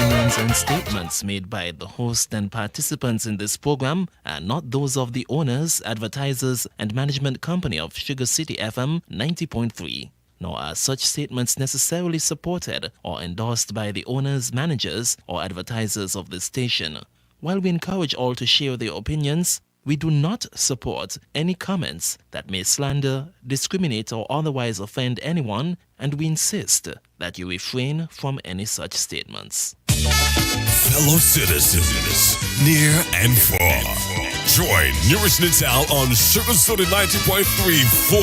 opinions and statements made by the host and participants in this program are not those of the owners, advertisers, and management company of Sugar City FM 90.3. Nor are such statements necessarily supported or endorsed by the owners, managers, or advertisers of this station. While we encourage all to share their opinions, we do not support any comments that may slander, discriminate, or otherwise offend anyone, and we insist that you refrain from any such statements. Fellow citizens, near and far, join Newrish Nital on Sugar City 90.3 for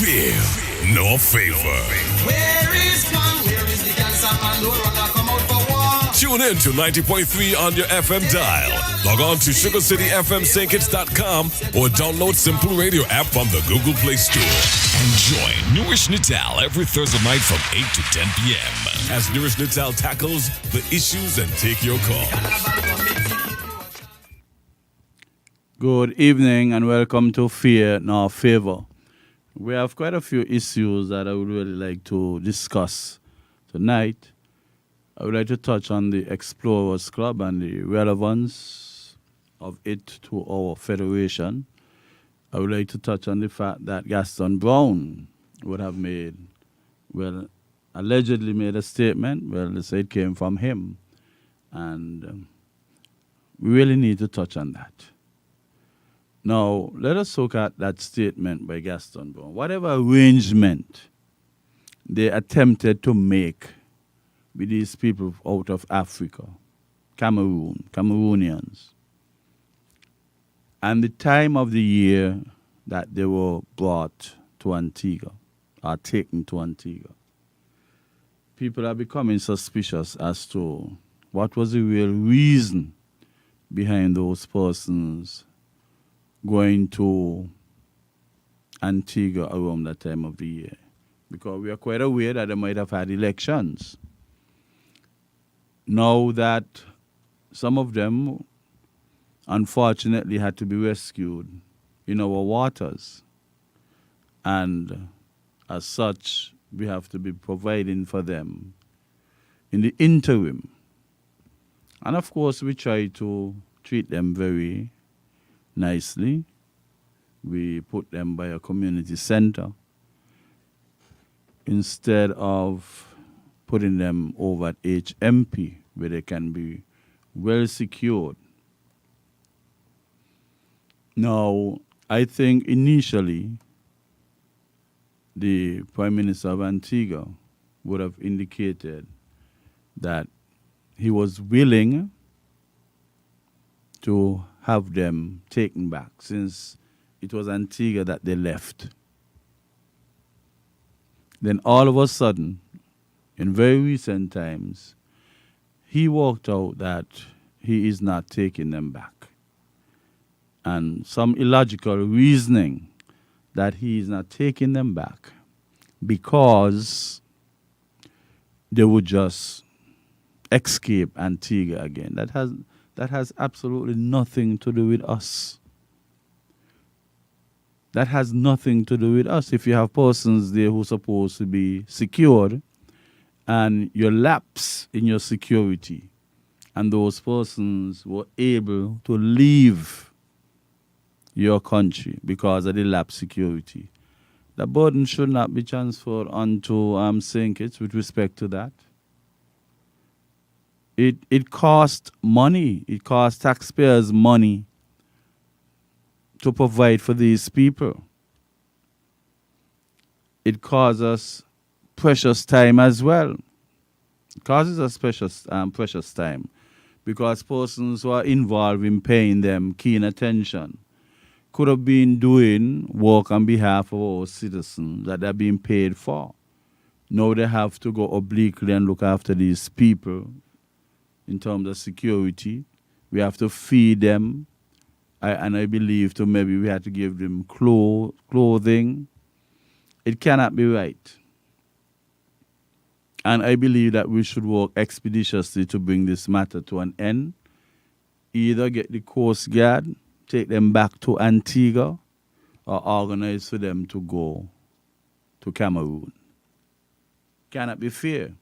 Fear No Favor. Where is the cancer man? No runner come out for war. Tune in to 90.3 on your FM dial. Log on to sugarcityfmsynkits.com or download Simple Radio app from the Google Play Store. And join Newrish Nital every Thursday night from 8 to 10 p.m. as Newrish Nital tackles the issues and take your call. Good evening and welcome to Fear No Favor. We have quite a few issues that I would really like to discuss tonight. I would like to touch on the Explorers Club and the relevance of it to our federation. I would like to touch on the fact that Gaston Brown would have allegedly made a statement. Well, they say it came from him. And we really need to touch on that. Now, let us look at that statement by Gaston Brown. Whatever arrangement they attempted to make with these people out of Africa, Cameroonians, and the time of the year that they were brought to Antigua, or taken to Antigua, people are becoming suspicious as to what was the real reason behind those persons going to Antigua around that time of the year. Because we are quite aware that they might have had elections. Now that some of them, unfortunately, had to be rescued in our waters. And as such, we have to be providing for them in the interim. And of course, we try to treat them very nicely. We put them by a community center instead of putting them over at HMP, where they can be well secured. Now, I think initially the Prime Minister of Antigua would have indicated that he was willing to have them taken back, since it was Antigua that they left. Then all of a sudden, in very recent times, he walked out that he is not taking them back. And some illogical reasoning that he is not taking them back because they would just escape Antigua again. That has absolutely nothing to do with us. That has nothing to do with us. If you have persons there who are supposed to be secured and you lapse in your security and those persons were able to leave your country because of the lapse security, the burden should not be transferred onto St. Kitts with respect to that. It costs money. It costs taxpayers money to provide for these people. It costs us precious time as well. It causes us precious time because persons who are involved in paying them keen attention could have been doing work on behalf of our citizens that they're being paid for. Now they have to go obliquely and look after these people in terms of security. We have to feed them. And I believe maybe we had to give them clothing. It cannot be right. And I believe that we should work expeditiously to bring this matter to an end. Either get the Coast Guard, take them back to Antigua, or organize for them to go to Cameroon. Cannot be fair.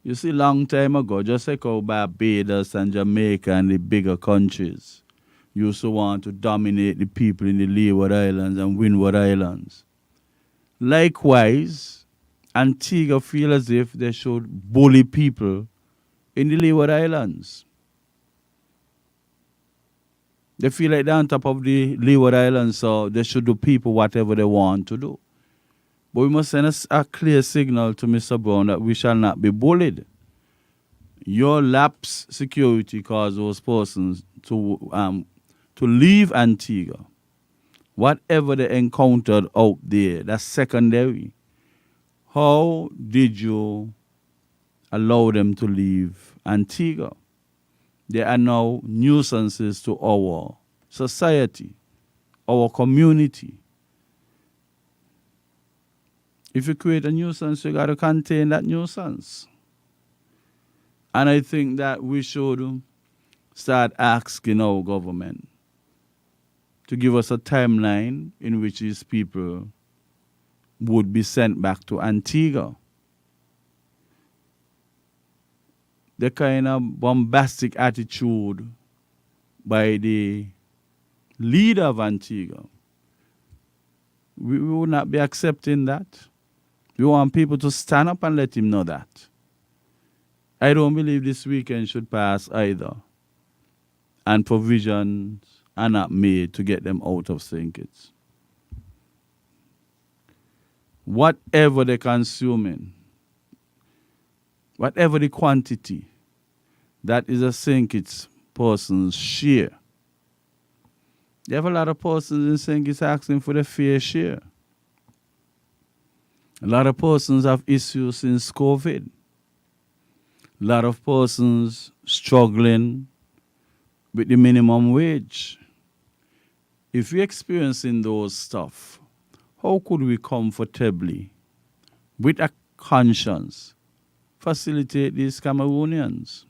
You see, long time ago, just like how Barbados and Jamaica and the bigger countries used to want to dominate the people in the Leeward Islands and Windward Islands. Likewise, Antigua feel as if they should bully people in the Leeward Islands. They feel like they're on top of the Leeward Islands, so they should do people whatever they want to do. But we must send a clear signal to Mr. Brown that we shall not be bullied. Your lapse security caused those persons to leave Antigua. Whatever they encountered out there, that's secondary. How did you allow them to leave Antigua? They are now nuisances to our society, our community. If you create a nuisance, you got to contain that nuisance. And I think that we should start asking our government to give us a timeline in which these people would be sent back to Antigua. The kind of bombastic attitude by the leader of Antigua, we would not be accepting that. We want people to stand up and let him know that. I don't believe this weekend should pass either. And provisions are not made to get them out of St. Kitts. Whatever they're consuming, whatever the quantity, that is a St. Kitts person's share. There have a lot of persons in St. Kitts asking for their fair share. A lot of persons have issues since COVID. A lot of persons struggling with the minimum wage. If we're experiencing those stuff, how could we comfortably, with a conscience, facilitate these Cameroonians?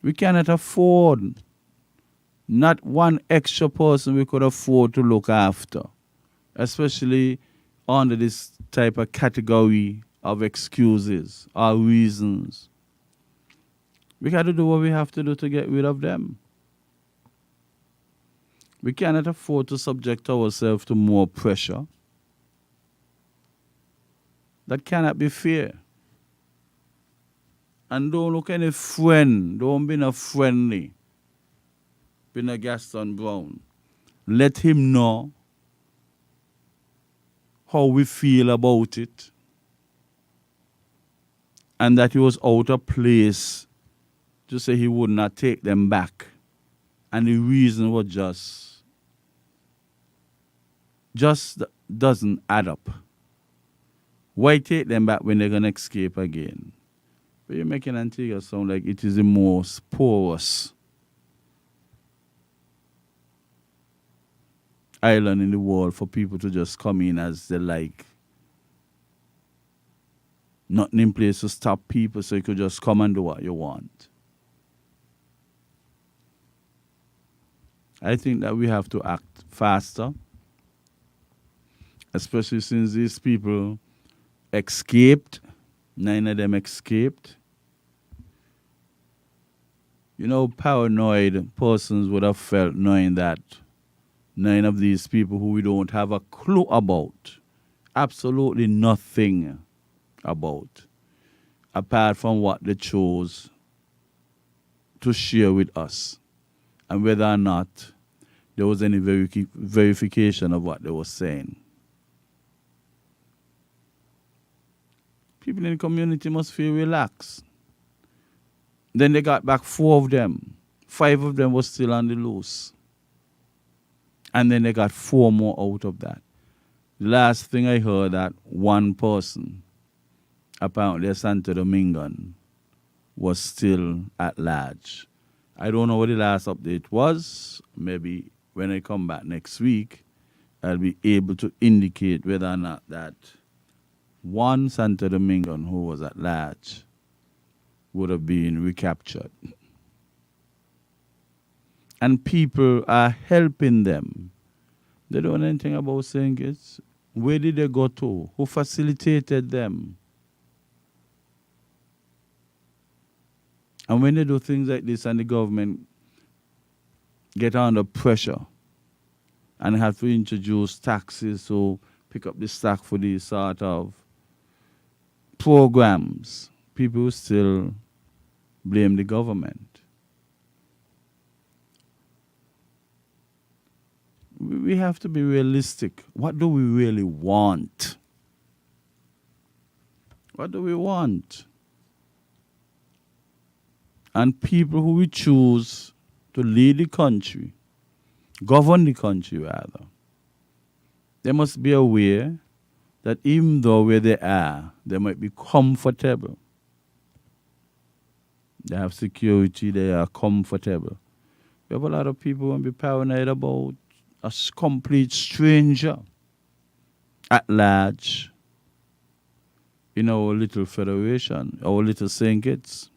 We cannot afford not one extra person we could afford to look after, especially under this type of category of excuses or reasons. We got to do what we have to do to get rid of them. We cannot afford to subject ourselves to more pressure. That cannot be fair. And don't look any friend. Don't be no friendly. Be no Gaston Brown. Let him know how we feel about it. And that he was out of place to say he would not take them back. And the reason was just doesn't add up. Why take them back when they're going to escape again? But you're making Antigua sound like it is the most porous island in the world for people to just come in as they like. Nothing in place to stop people, so you could just come and do what you want. I think that we have to act faster, especially since these people escaped. 9 of them escaped. You know, paranoid persons would have felt knowing that 9 of these people who we don't have a clue about, absolutely nothing about, apart from what they chose to share with us, and whether or not there was any verification of what they were saying. People in the community must feel relaxed. Then they got back 4 of them. 5 of them were still on the loose. And then they got 4 more out of that. The last thing I heard that one person, apparently a Santo Domingan, was still at large. I don't know what the last update was. Maybe when I come back next week, I'll be able to indicate whether or not that one Santo Domingan who was at large would have been recaptured. And people are helping them. They don't know anything about St. Kitts. Where did they go to? Who facilitated them? And when they do things like this and the government get under pressure and have to introduce taxes to pick up the slack for these sort of programs, people still blame the government. We have to be realistic. What do we really want? What do we want? And people who we choose to lead the country, govern the country rather, they must be aware that even though where they are, they might be comfortable. They have security, they are comfortable. We have a lot of people who will be paranoid about a complete stranger at large in our little federation, our little St. Kitts.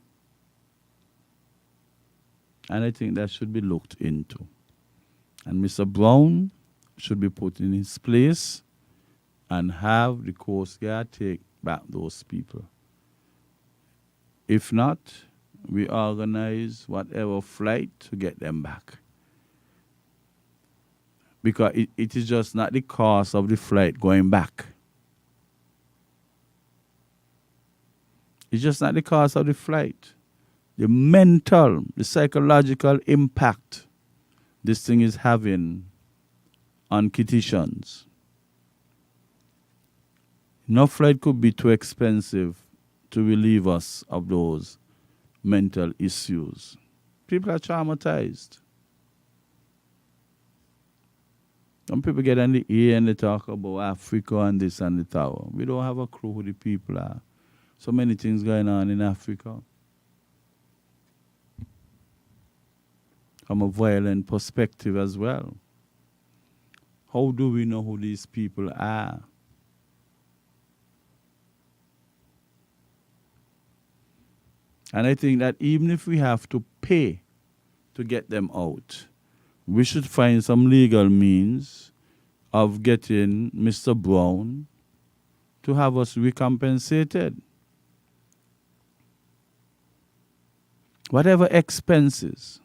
And I think that should be looked into. And Mr. Brown should be put in his place and have the Coast Guard take back those people. If not, we organize whatever flight to get them back. Because it is just not the cost of the flight going back. It's just not the cost of the flight. The mental, the psychological impact this thing is having on Kittitians. No flight could be too expensive to relieve us of those mental issues. People are traumatized. Some people get on the ear and they talk about Africa and this and the tower. We don't have a clue who the people are. So many things going on in Africa. From a violent perspective as well. How do we know who these people are? And I think that even if we have to pay to get them out, we should find some legal means of getting Mr. Brown to have us recompensated. Whatever expenses,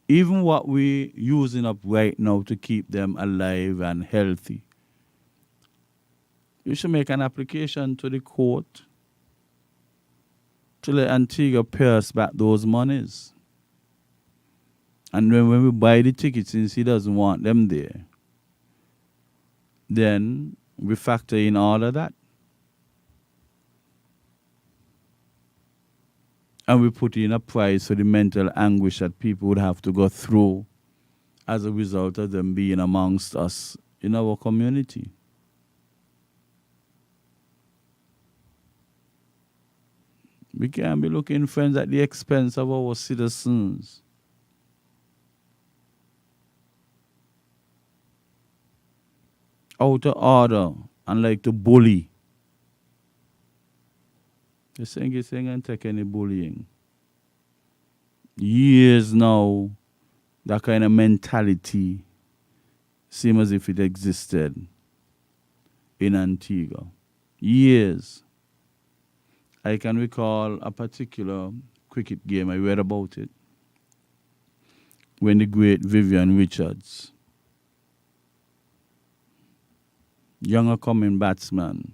even what we're using up right now to keep them alive and healthy, you should make an application to the court to let Antigua pay us back those monies. And when we buy the tickets, since he doesn't want them there, then we factor in all of that. And we put in a price for the mental anguish that people would have to go through as a result of them being amongst us in our community. We can't be looking friends at the expense of our citizens. Out of order and like to bully. The thing is saying and take any bullying. Years now, that kind of mentality seems as if it existed in Antigua. Years. I can recall a particular cricket game, I read about it, when the great Vivian Richards, younger coming batsman,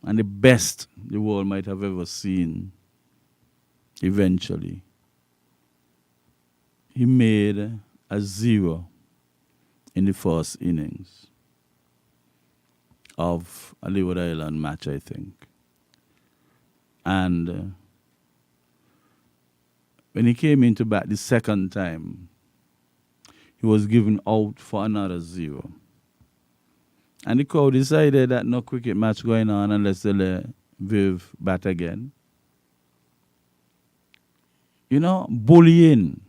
and the best the world might have ever seen, eventually, he made a 0 in the first innings of a Leeward Island match, I think. And when he came into bat the second time, he was given out for another 0. And the crowd decided that no cricket match going on unless they let Viv bat again. You know, bullying.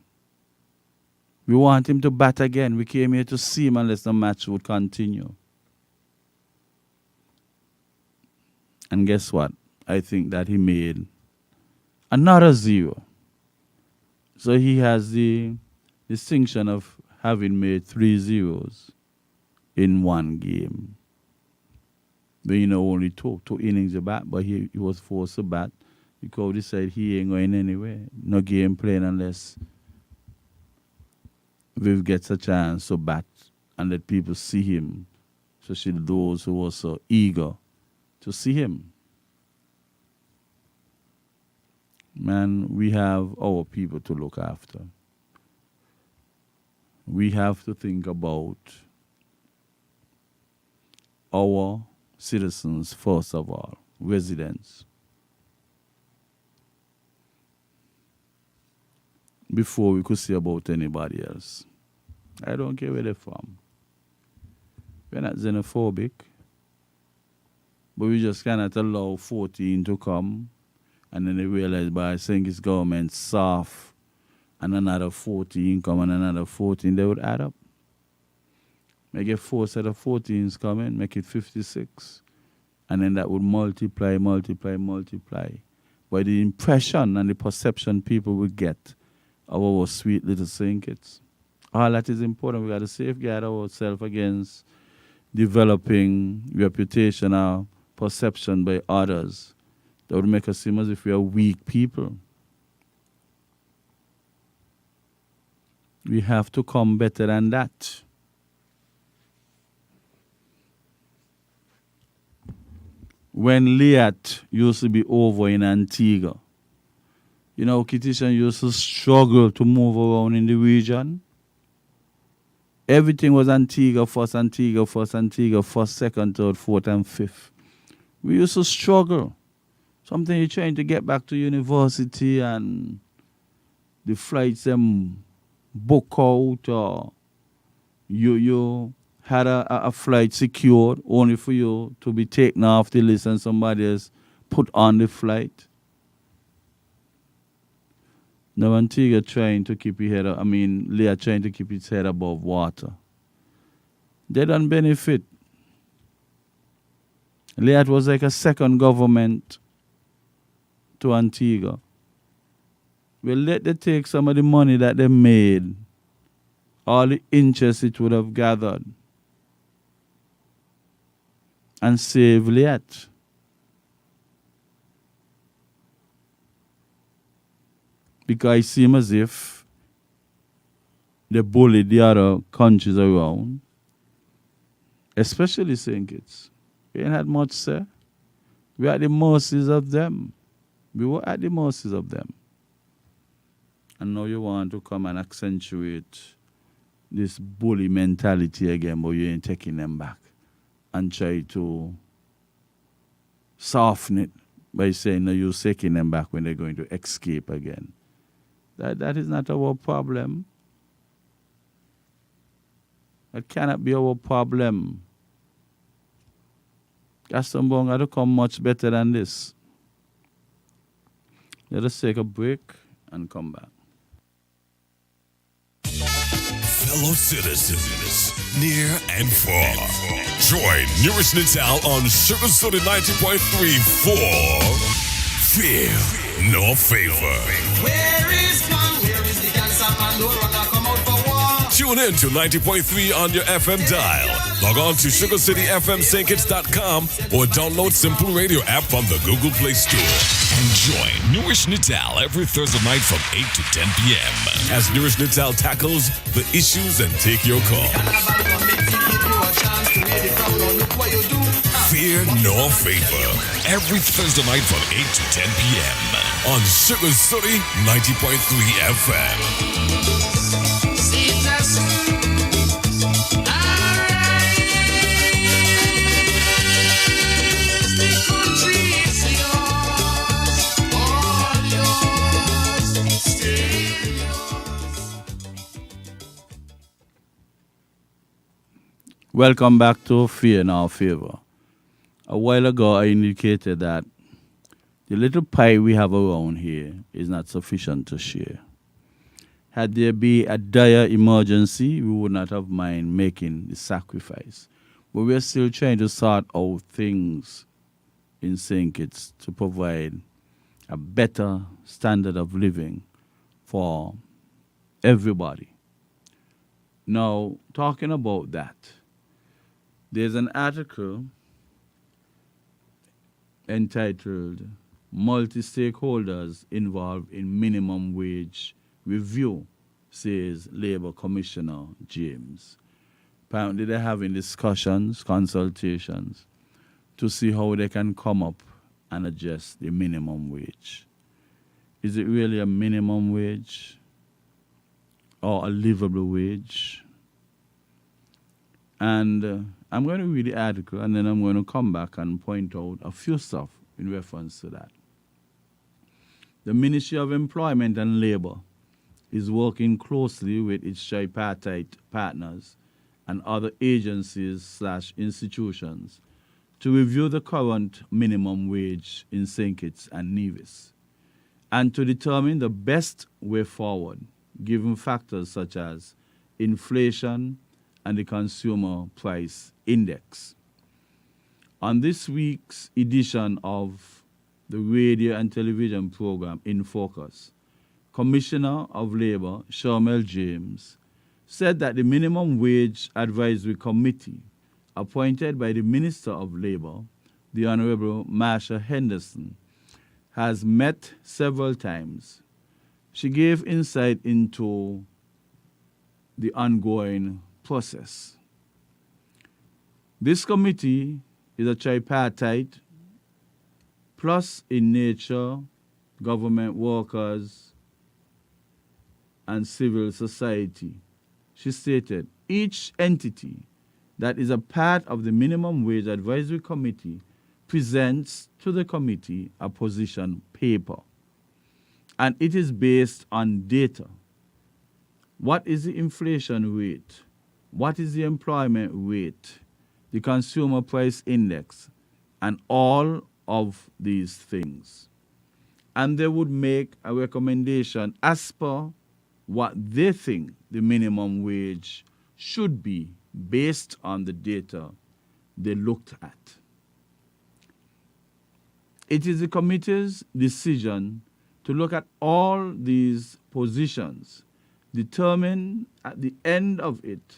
We want him to bat again. We came here to see him unless the match would continue. And guess what? I think that he made another 0. So he has the distinction of having made 3 zeros in one game. But only two innings of bat, but he was forced to bat. The coach said he ain't going anywhere. No game playing unless Viv gets a chance to bat and let people see him, especially those who were so eager to see him. Man, we have our people to look after. We have to think about our citizens first of all, residents, before we could see about anybody else. I don't care where they're from. We're not xenophobic, but we just cannot allow 14 to come and then they realize by saying it's government soft and another 14 come and another 14, they would add up. Make it 4 set of 14s coming, make it 56. And then that would multiply. By the impression and the perception people would get of our sweet little St. Kitts. All that is important. We got to safeguard ourselves against developing reputation or perception by others that would make us seem as if we are weak people. We have to come better than that. When Liat used to be over in Antigua, Kitishan used to struggle to move around in the region. Everything was Antigua, first, second, third, fourth, and fifth. We used to struggle. Something you're trying to get back to university and the flights them book out or you had a flight secured only for you to be taken off the list and somebody else put on the flight. Now Antigua trying to keep his head up, Leah trying to keep its head above water. They don't benefit. Leah was like a second government to Antigua. Well, let them take some of the money that they made, all the interest it would have gathered, and save Liat. Because it seems as if they bullied the other countries around, especially St. Kitts. We ain't had much, sir. We are at the mercies of them. We were at the mercies of them. And now you want to come and accentuate this bully mentality again, but you ain't taking them back and try to soften it by saying, no, you're taking them back when they're going to escape again. That is not our problem. That cannot be our problem. Gastonbong got to come much better than this. Let us take a break and come back. Fellow citizens, near and far, join Newrish Nital on Sugar Soda 90.3 for Fear No Favor. Where is one? Where is the cancer man? No runner come out for war. Tune in to 90.3 on your FM dial. Log on to sugarcityfmsankits.com or download Simple Radio app from the Google Play Store. And join Newrish Nital every Thursday night from 8 to 10 p.m. as Newrish Nital tackles the issues and take your calls. Fear No Favor every Thursday night from 8 to 10 p.m. on Sugar City 90.3 FM. Welcome back to Fear No Favor. A while ago, I indicated that the little pie we have around here is not sufficient to share. Had there been a dire emergency, we would not have mind making the sacrifice. But we're still trying to sort out things in St. Kitts to provide a better standard of living for everybody. Now, talking about that, there's an article entitled Multi-Stakeholders Involved in Minimum Wage Review, says Labour Commissioner James. Apparently they're having discussions, consultations, to see how they can come up and adjust the minimum wage. Is it really a minimum wage or a livable wage? And I'm going to read the article and then I'm going to come back and point out a few stuff in reference to that. The Ministry of Employment and Labour is working closely with its tripartite partners and other agencies/institutions to review the current minimum wage in St. Kitts and Nevis and to determine the best way forward, given factors such as inflation and the Consumer Price Index. On this week's edition of the radio and television program In Focus, Commissioner of Labour Sharmel James said that the Minimum Wage Advisory Committee appointed by the Minister of Labour, the Honourable Marsha Henderson, has met several times. She gave insight into the ongoing process. This committee is a tripartite, plus in nature, government workers, and civil society. She stated, each entity that is a part of the Minimum Wage Advisory Committee presents to the committee a position paper, and it is based on data. What is the inflation rate? What is the employment rate? The Consumer Price Index, and all of these things. And they would make a recommendation as per what they think the minimum wage should be based on the data they looked at. It is the committee's decision to look at all these positions, determine at the end of it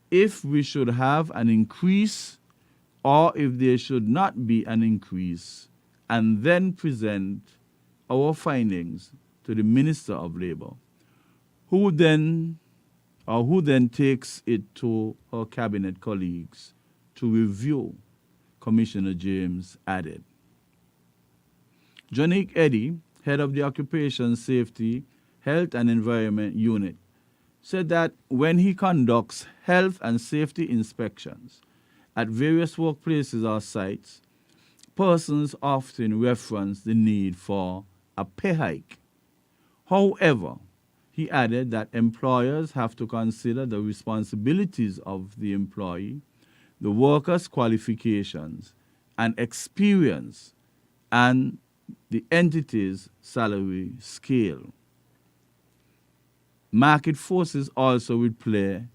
if we should have an increase or if there should not be an increase, and then present our findings to the Minister of Labour, who then takes it to her cabinet colleagues to review, Commissioner James added. Jonique Eddy, head of the Occupation Safety, Health and Environment Unit, said that when he conducts health and safety inspections at various workplaces or sites, persons often reference the need for a pay hike. However, he added that employers have to consider the responsibilities of the employee, the worker's qualifications and experience, and the entity's salary scale. Market forces also will play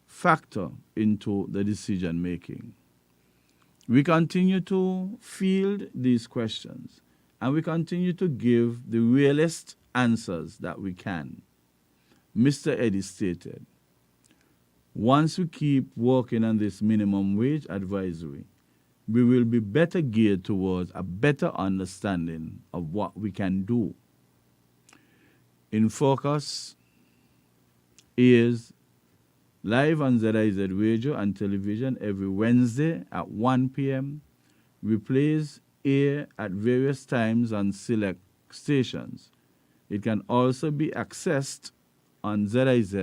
factor into the decision making. We continue to field these questions and we continue to give the realest answers that we can. Mr. Eddy stated, once we keep working on this minimum wage advisory, we will be better geared towards a better understanding of what we can do. In Focus is live on ZIZ radio and television every Wednesday at 1 p.m. Replays air at various times on select stations. It can also be accessed on ZIZ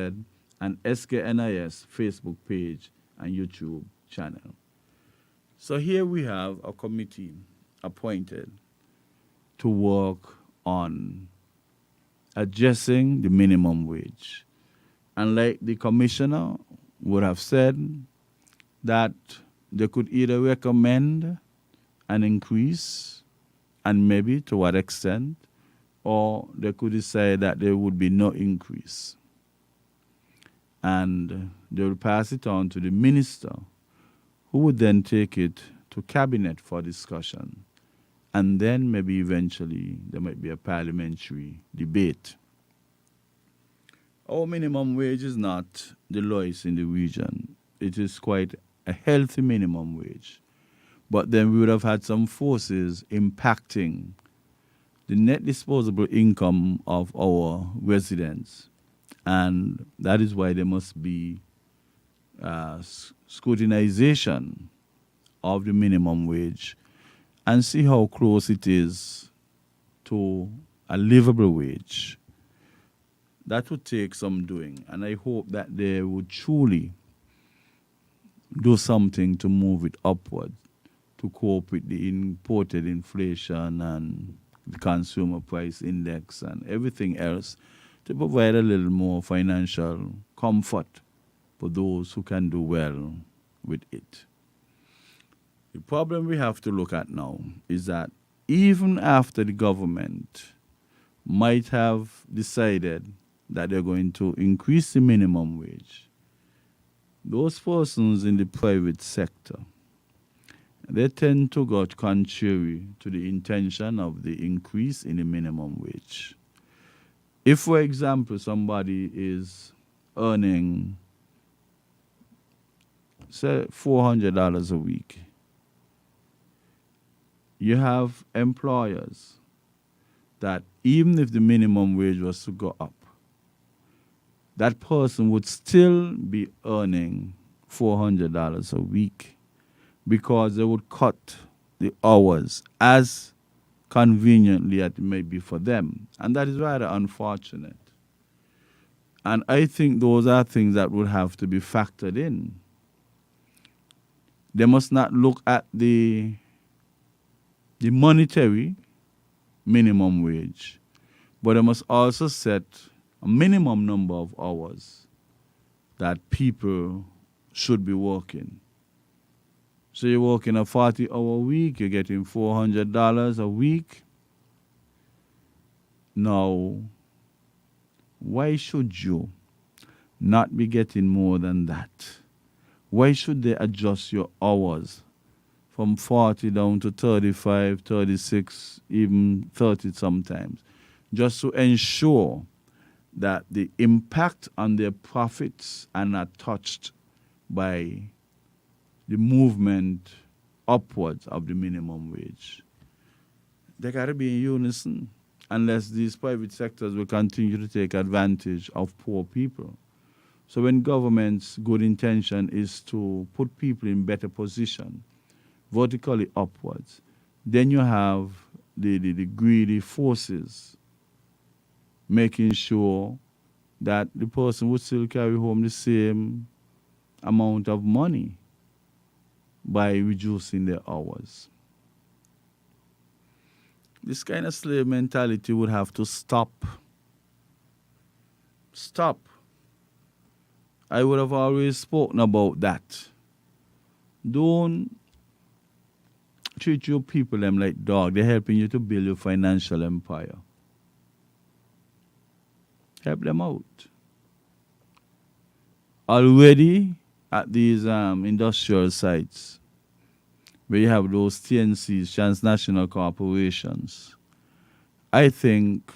and SKNIS Facebook page and YouTube channel. So here we have a committee appointed to work on adjusting the minimum wage. And like the commissioner would have said, that they could either recommend an increase and maybe to what extent, or they could decide that there would be no increase. And they will pass it on to the minister, who would then take it to cabinet for discussion. And then maybe eventually there might be a parliamentary debate. Our minimum wage is not the lowest in the region. It is quite a healthy minimum wage. But then we would have had some forces impacting the net disposable income of our residents. And that is why there must be scrutinization of the minimum wage and see how close it is to a livable wage. That would take some doing, and I hope that they would truly do something to move it upward to cope with the imported inflation and the consumer price index and everything else, to provide a little more financial comfort for those who can do well with it. The problem we have to look at now is that even after the government might have decided that they're going to increase the minimum wage, those persons in the private sector, they tend to go contrary to the intention of the increase in the minimum wage. If, for example, somebody is earning, say, $400 a week, you have employers that even if the minimum wage was to go up, that person would still be earning $400 a week because they would cut the hours as conveniently as it may be for them. And that is rather unfortunate. And I think those are things that would have to be factored in. They must not look at the monetary minimum wage, but they must also set a minimum number of hours that people should be working. So you're working a 40-hour week, you're getting $400 a week. Now, why should you not be getting more than that? Why should they adjust your hours from 40 down to 35, 36, even 30 sometimes, just to ensure that the impact on their profits are not touched by the movement upwards of the minimum wage? They got to be in unison, unless these private sectors will continue to take advantage of poor people. So when government's good intention is to put people in better position, vertically upwards, then you have the greedy forces making sure that the person would still carry home the same amount of money by reducing their hours. This kind of slave mentality would have to stop. Stop. I would have always spoken about that. Don't treat your people them like dog. They're helping you to build your financial empire. Help them out. Already at these industrial sites where you have those TNCs, transnational corporations, I think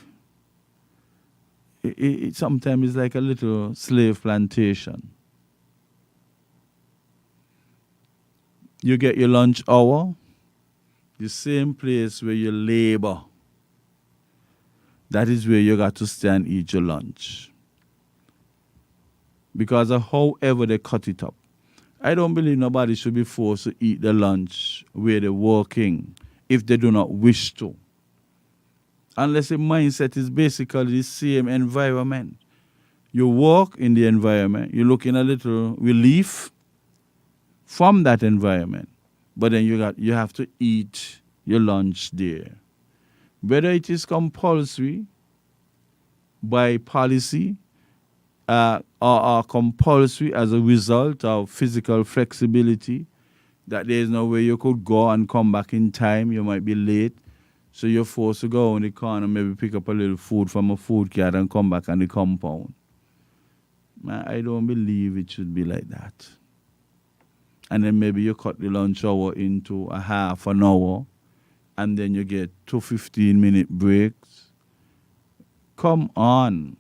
it sometimes is like a little slave plantation. You get your lunch hour, the same place where you labor. That is where you got to stay and eat your lunch. Because of however they cut it up. I don't believe nobody should be forced to eat the lunch where they're working if they do not wish to. Unless the mindset is basically the same environment. You work in the environment, you're looking a little relief from that environment. But then you have to eat your lunch there. Whether it is compulsory by policy or compulsory as a result of physical flexibility, that there is no way you could go and come back in time, you might be late, so you're forced to go in the corner, maybe pick up a little food from a food cart and come back on the compound. Man, I don't believe it should be like that. And then maybe you cut the lunch hour into a half an hour, and then you get 2 15-minute breaks. Come on.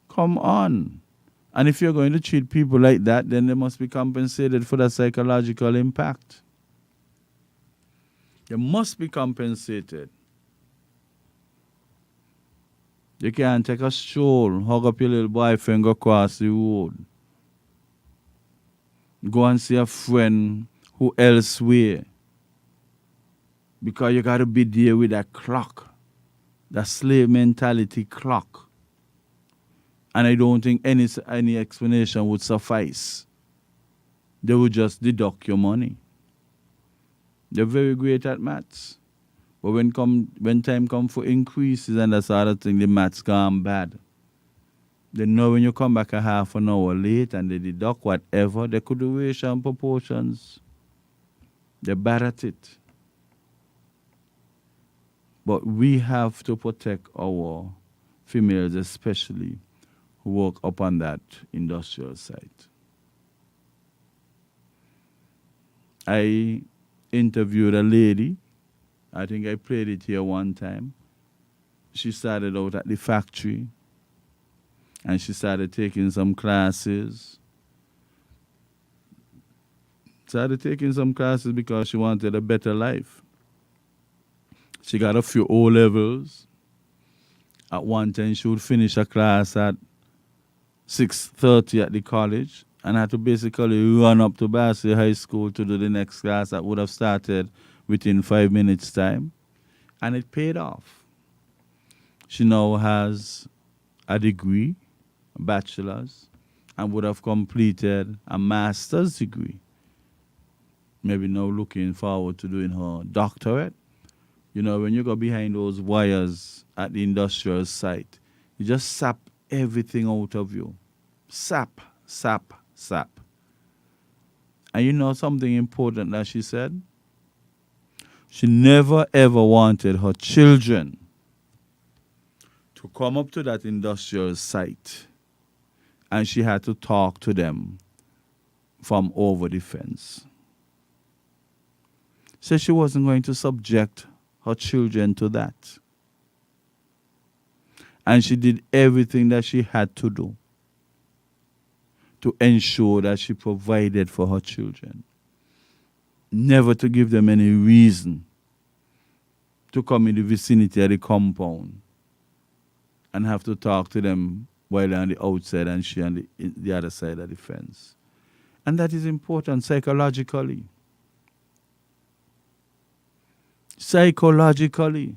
Come on. And if you're going to treat people like that, then they must be compensated for the psychological impact. They must be compensated. You can't take a stroll, hug up your little boyfriend, go across the road. Go and see a friend who elsewhere. Because you got to be there with that clock. That slave mentality clock. And I don't think any explanation would suffice. They would just deduct your money. They're very great at maths. But when time comes for increases and that sort of thing, the maths gone bad. They know when you come back a half an hour late and they deduct whatever, they could do ratio and proportions. They're bad at it. But we have to protect our females especially who work up on that industrial site. I interviewed a lady. I think I played it here one time. She started out at the factory and she started taking some classes. Started taking some classes because she wanted a better life. She got a few O levels. At one time, she would finish a class at 6:30 at the college and had to basically run up to Bassey High School to do the next class that would have started within 5 minutes' time. And it paid off. She now has a degree, a bachelor's, and would have completed a master's degree. Maybe now looking forward to doing her doctorate. You know, when you go behind those wires at the industrial site, you just sap everything out of you. Sap, sap, sap. And you know something important that she said? She never ever wanted her children to come up to that industrial site and she had to talk to them from over the fence. Said she wasn't going to subject her children to that. And she did everything that she had to do to ensure that she provided for her children. Never to give them any reason to come in the vicinity of the compound and have to talk to them while they're on the outside and she on the other side of the fence. And that is important psychologically. Psychologically.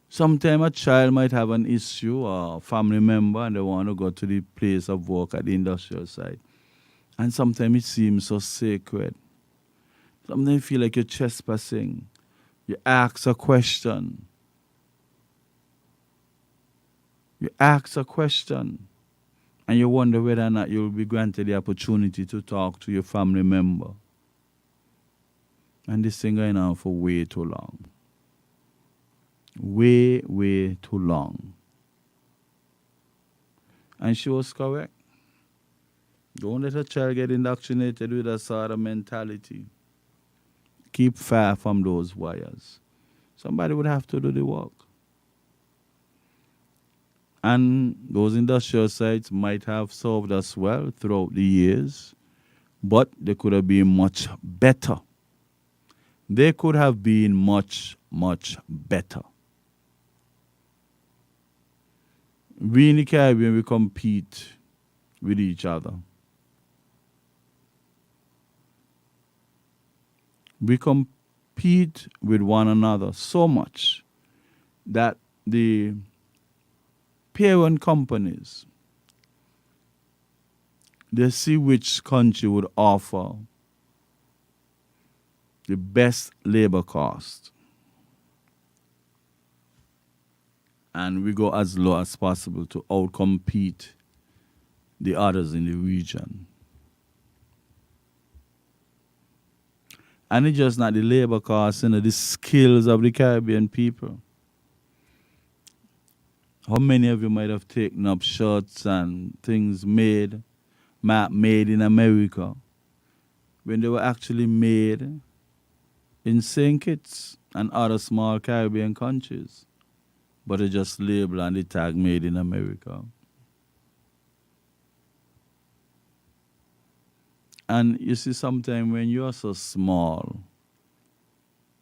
Sometimes a child might have an issue or a family member and they want to go to the place of work at the industrial site. And sometimes it seems so sacred. Sometimes you feel like you're trespassing. You ask a question. You ask a question and you wonder whether or not you'll be granted the opportunity to talk to your family member. And this thing going on for way too long. Way, way too long. And she was correct. Don't let a child get indoctrinated with that sort of mentality. Keep far from those wires. Somebody would have to do the work. And those industrial sites might have served us well throughout the years, but they could have been much better. They could have been much, much better. We in the Caribbean, we compete with each other. We compete with one another so much that the parent companies, they see which country would offer the best labor cost. And we go as low as possible to outcompete the others in the region. And it's just not the labor costs, the skills of the Caribbean people. How many of you might have taken up shirts and things made in America when they were actually made in St. Kitts and other small Caribbean countries, but they just label and the tag made in America? And you see, sometimes when you are so small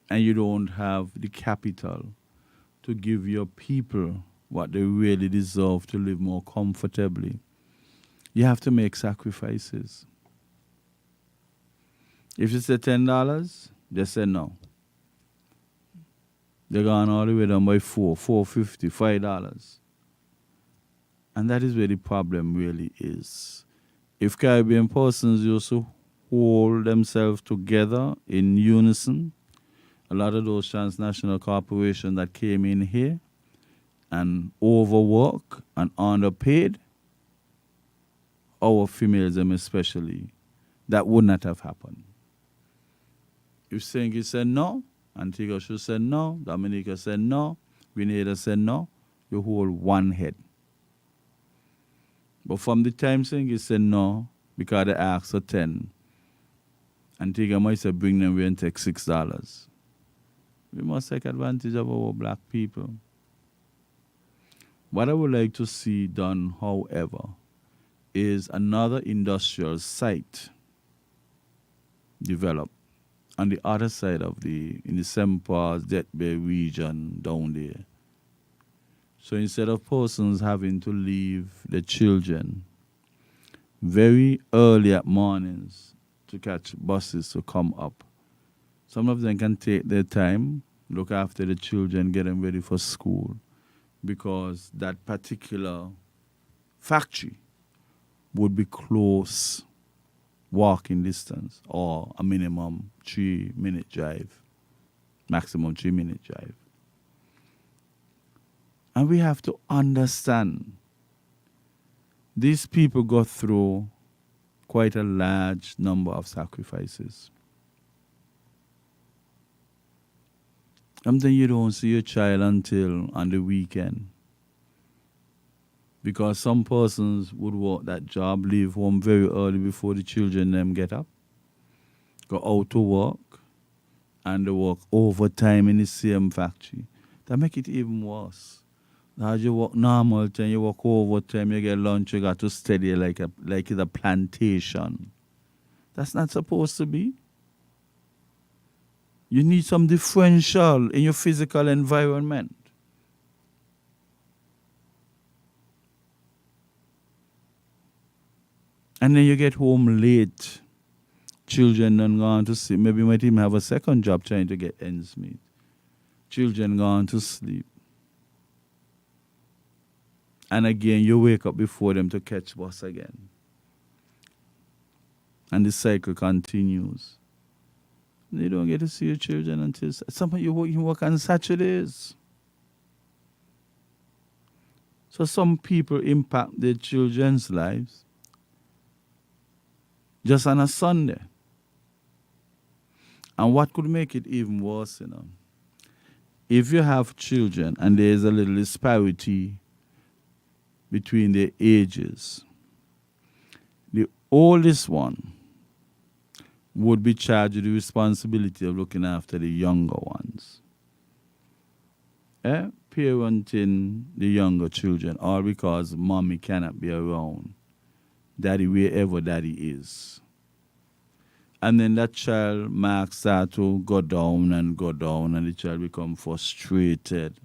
and you don't have the capital to give your people what they really deserve to live more comfortably, you have to make sacrifices. If you say $10, they say no. They're gone all the way down by $4.50, $5. And that is where the problem really is. If Caribbean persons used to hold themselves together in unison, a lot of those transnational corporations that came in here and overwork and underpaid, our females them especially, that would not have happened. If St. Kitts said no, Antigua should say no, Dominica said no, Grenada said no, you hold one head. But from the time St. Kitts said no, because they asked for 10, Antigua might say bring them away and take $6. We must take advantage of our black people. What I would like to see done, however, is another industrial site developed on the other side of in the Sempas, Death Bay region down there. So instead of persons having to leave the children very early at mornings to catch buses to come up, some of them can take their time, look after the children, get them ready for school, because that particular factory would be close walking distance or a minimum 3-minute drive, maximum 3-minute drive. And we have to understand these people go through quite a large number of sacrifices. Sometimes you don't see your child until on the weekend, because some persons would work that job, leave home very early before the children them get up, go out to work, and they work overtime in the same factory. That make it even worse. As you work normal time, you work overtime, you get lunch, you got to study like it's a plantation. That's not supposed to be. You need some differential in your physical environment. And then you get home late. Children done gone to sleep. Maybe you might even have a second job trying to get ends meet. Children gone to sleep. And again, you wake up before them to catch bus again. And the cycle continues. You don't get to see your children until some of you work on Saturdays. So some people impact their children's lives just on a Sunday. And what could make it even worse, if you have children and there is a little disparity between their ages, the oldest one would be charged with the responsibility of looking after the younger ones. Parenting the younger children, all because mommy cannot be around daddy wherever daddy is. And then that child marks start to go down, and the child become frustrated.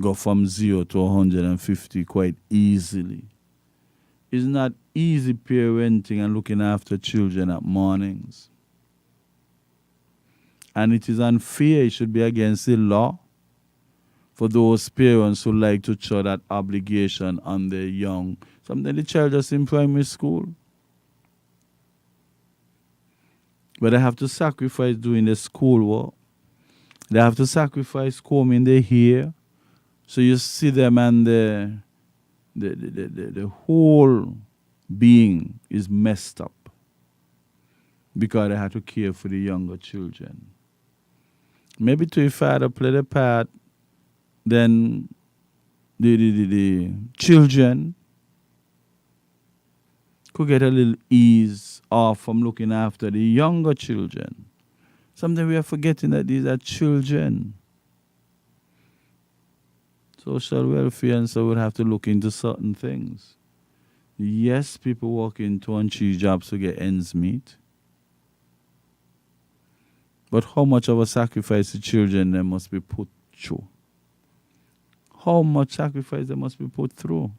Go from 0 to 150 quite easily. It's not easy parenting and looking after children at mornings. And it is unfair. It should be against the law for those parents who like to show that obligation on their young. Sometimes the child just in primary school. But they have to sacrifice doing the schoolwork. They have to sacrifice combing their hair. So you see them, and the whole being is messed up because they have to care for the younger children. Maybe to a father play the part, then the children could get a little ease off from looking after the younger children. Sometimes we are forgetting that these are children. Social welfare, and so we'll have to look into certain things. Yes, people working 2 and 3 jobs to get ends meet. But how much of a sacrifice the children they must be put through? How much sacrifice they must be put through?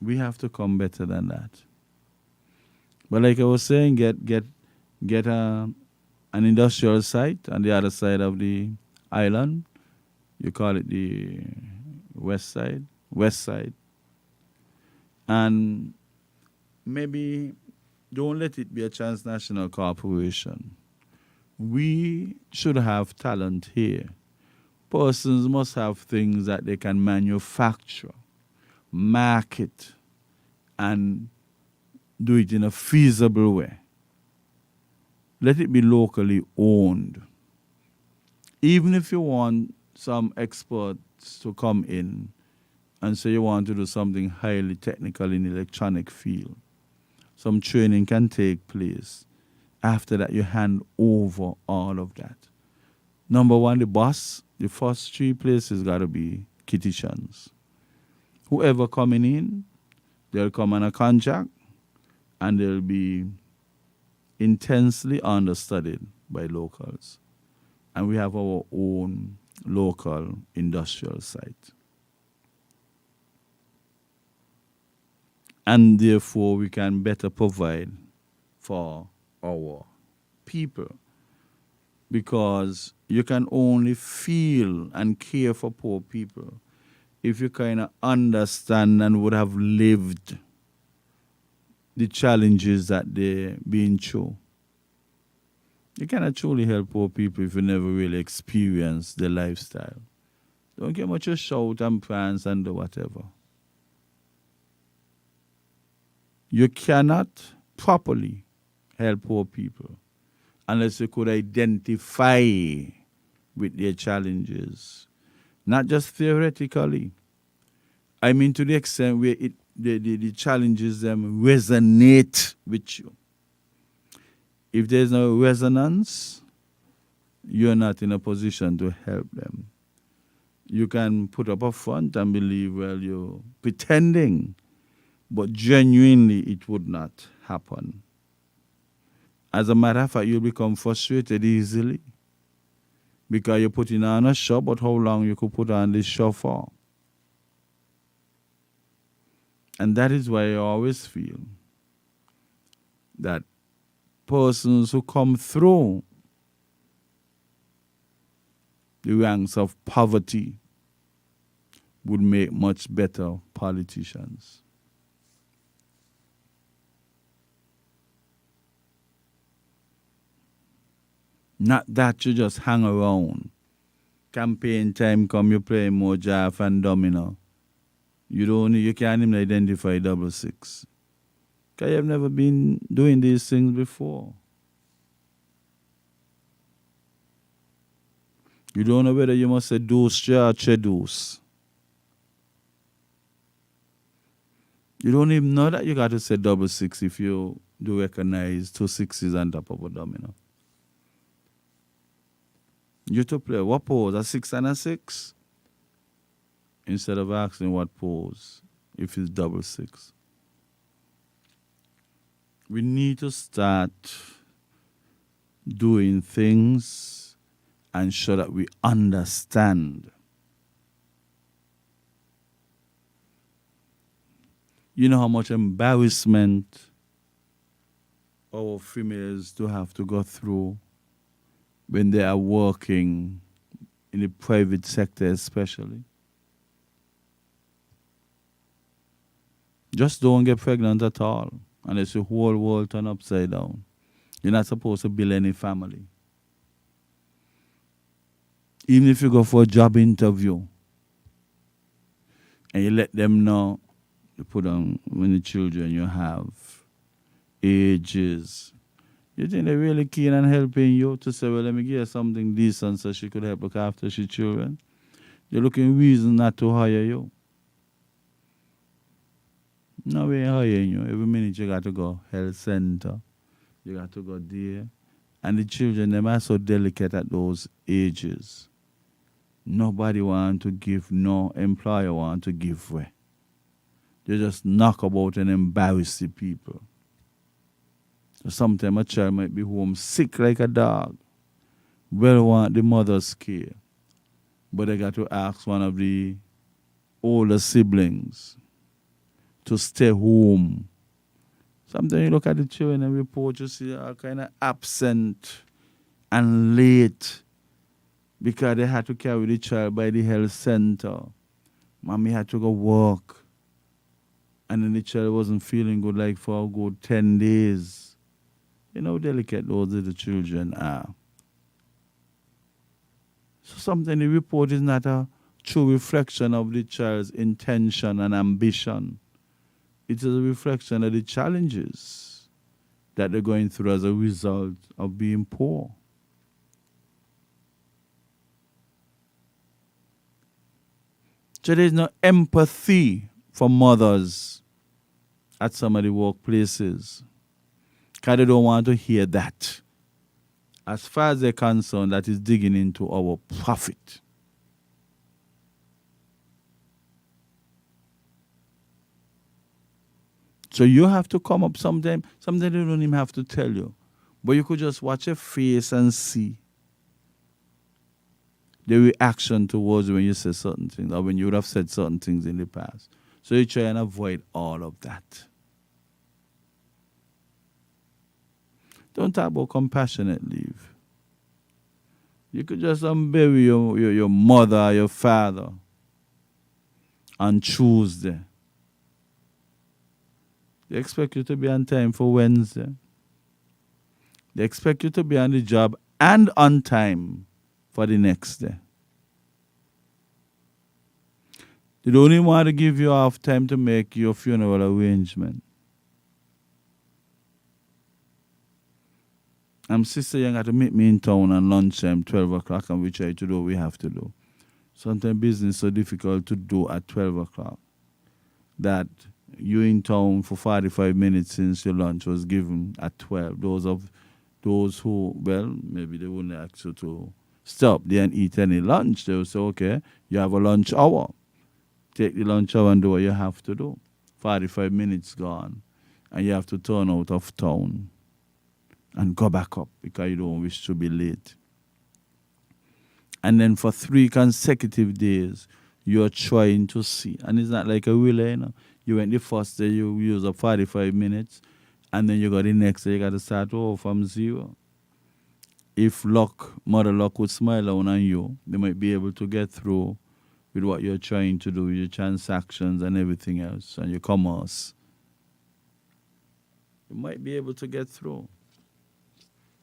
We have to come better than that. But like I was saying, get an industrial site on the other side of the island. You call it the west side, and maybe don't let it be a transnational corporation. We should have talent here. Persons must have things that they can manufacture, market, and do it in a feasible way. Let it be locally owned. Even if you want some experts to come in and say you want to do something highly technical in the electronic field, some training can take place. After that, you hand over all of that. Number one, the boss, the first 3 places got to be kitchens. Whoever coming in, they'll come on a contract and they'll be intensely understudied by locals. And we have our own local industrial site. And therefore, we can better provide for our people. Because you can only feel and care for poor people if you kind of understand and would have lived the challenges that they're being through. You cannot truly help poor people if you never really experience the lifestyle. Don't get much of shout and prance and do whatever. You cannot properly help poor people unless you could identify with their challenges. Not just theoretically. I mean to the extent where the challenges them resonate with you. If there's no resonance, you're not in a position to help them. You can put up a front and believe, well, you're pretending, but genuinely it would not happen. As a matter of fact, you'll become frustrated easily because you're putting on a show, but how long you could put on this show for? And that is why I always feel that persons who come through the ranks of poverty would make much better politicians. Not that you just hang around. Campaign time come, you play more jaff and domino. You can't even identify 66. Because you have never been doing these things before. You don't know whether you must say deuce or deuce. You don't even know that you got to say 66 if you do recognize 2 6s on top of a domino. You to play what pose? A 6 and a 6? Instead of asking what pose, if it's 66. We need to start doing things and show that we understand. You know how much embarrassment our females do have to go through when they are working in the private sector especially. Just don't get pregnant at all unless your whole world turn upside down. You're not supposed to build any family. Even if you go for a job interview and you let them know, you put on how many children you have, ages. You think they're really keen on helping you to say, well, let me give her something decent so she could help look after her children. You're looking reason not to hire you. No, we ain't hiring you. Every minute you got to go health center. You got to go there. And the children, them are so delicate at those ages. Nobody want to give, no employer want to give way. They just knock about and embarrass the people. So sometimes a child might be home sick like a dog. Well want the mother's care. But they got to ask one of the older siblings to stay home. Sometimes you look at the children and report, you see all kind of absent and late because they had to carry the child by the health center. Mommy had to go work. And then the child wasn't feeling good like for a good 10 days. You know how delicate those little children are. So sometimes the report is not a true reflection of the child's intention and ambition. It is a reflection of the challenges that they're going through as a result of being poor. So there's no empathy for mothers at some of the workplaces because they don't want to hear that. As far as they're concerned, that is digging into our profit. So you have to come up sometime. Sometimes they don't even have to tell you. But you could just watch your face and see the reaction towards when you say certain things or when you would have said certain things in the past. So you try and avoid all of that. Don't talk about compassionate leave. You could just bury your mother or your father on Tuesday. They expect you to be on time for Wednesday. They expect you to be on the job and on time for the next day. They don't even want to give you enough time to make your funeral arrangement. Sister Young had to meet me in town on lunchtime, 12 o'clock, and we try to do what we have to do. Sometimes business is so difficult to do at 12 o'clock that you're in town for 45 minutes since your lunch was given at 12. Those who, well, maybe they wouldn't ask you to stop there and eat any lunch. They will say, okay, you have a lunch hour. Take the lunch hour and do what you have to do. 45 minutes gone, and you have to turn out of town and go back up because you don't wish to be late. And then for 3 consecutive days, you're trying to see. And it's not like a relay, you know. You went the first day, you use up 45 minutes, and then you got the next day, you got to start over from 0. If Mother Luck would smile down on you, they might be able to get through with what you're trying to do, your transactions and everything else, and your commerce. You might be able to get through.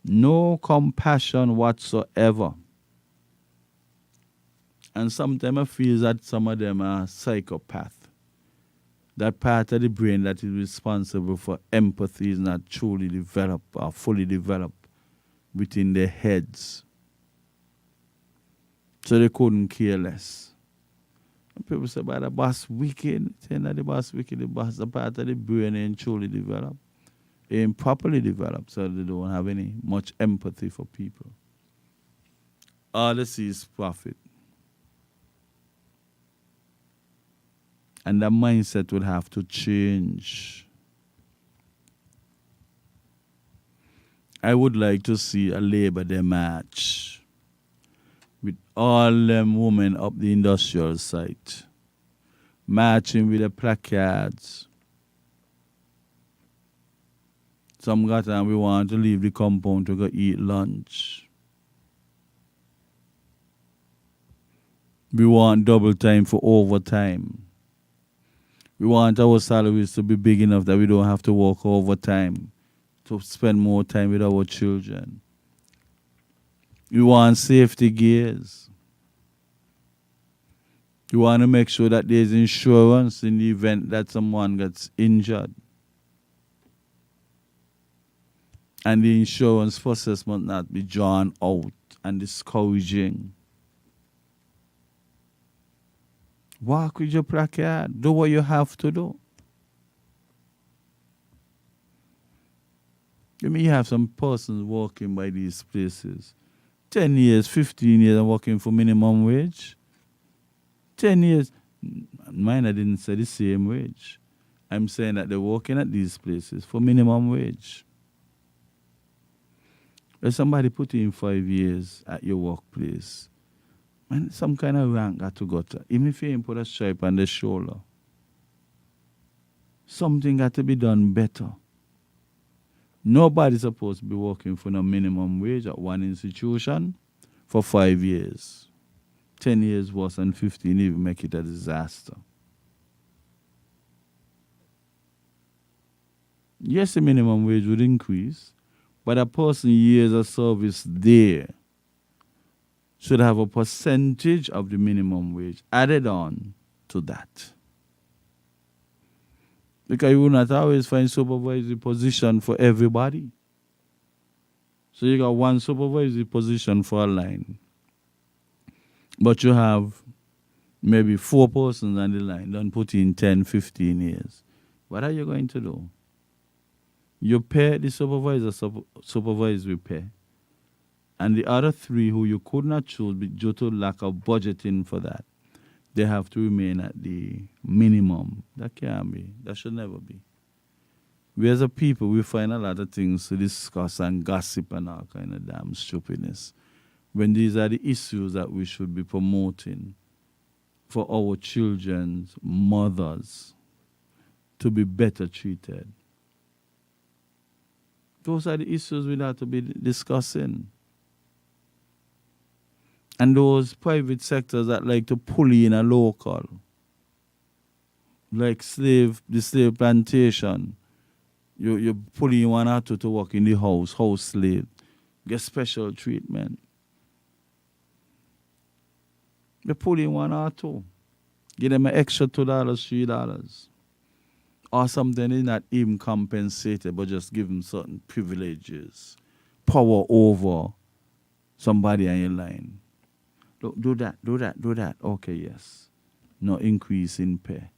No compassion whatsoever. And sometimes I feel that some of them are psychopaths. That part of the brain that is responsible for empathy is not truly developed or fully developed within their heads. So they couldn't care less. And people say, but the boss wicked. Saying that the boss wicked, the part of the brain ain't truly developed. Ain't properly developed, so they don't have any much empathy for people. All they see is profit. And that mindset would have to change. I would like to see a Labor Day march with all them women up the industrial site, marching with the placards. Some got and we want to leave the compound to go eat lunch. We want double time for overtime. We want our salaries to be big enough that we don't have to work overtime to spend more time with our children. We want safety gears. We want to make sure that there's insurance in the event that someone gets injured. And the insurance process must not be drawn out and discouraging. Walk with your placard. Do what you have to do. You may have some persons walking by these places 10 years, 15 years, I'm working for minimum wage. 10 years. Mine, I didn't say the same wage. I'm saying that they're working at these places for minimum wage. If somebody put you in 5 years at your workplace, man, some kind of rank got to go to. Even if you ain't put a stripe on the shoulder, something got to be done better. Nobody's supposed to be working for no minimum wage at one institution for 5 years. 10 years worse than 15 even make it a disaster. Yes, the minimum wage would increase, but a person years of service there should have a percentage of the minimum wage added on to that. Because you will not always find supervisory position for everybody. So you got one supervisory position for a line, but you have maybe 4 persons on the line, don't put in 10, 15 years. What are you going to do? You pay the supervisor supervisory pay, and the other 3 who you could not choose due to lack of budgeting for that, they have to remain at the minimum. That can't be. That should never be. We as a people, we find a lot of things to discuss and gossip and all kind of damn stupidness, when these are the issues that we should be promoting for our children's mothers to be better treated. Those are the issues we have to be discussing. And those private sectors that like to pull in a local, like the slave plantation, you pull in 1 or 2 to work in the house slave, get special treatment. You pull in 1 or 2, give them an extra $2, $3. Or something is not even compensated, but just give them certain privileges, power over somebody on your line. Look, do that. Okay, yes. No increase in pay.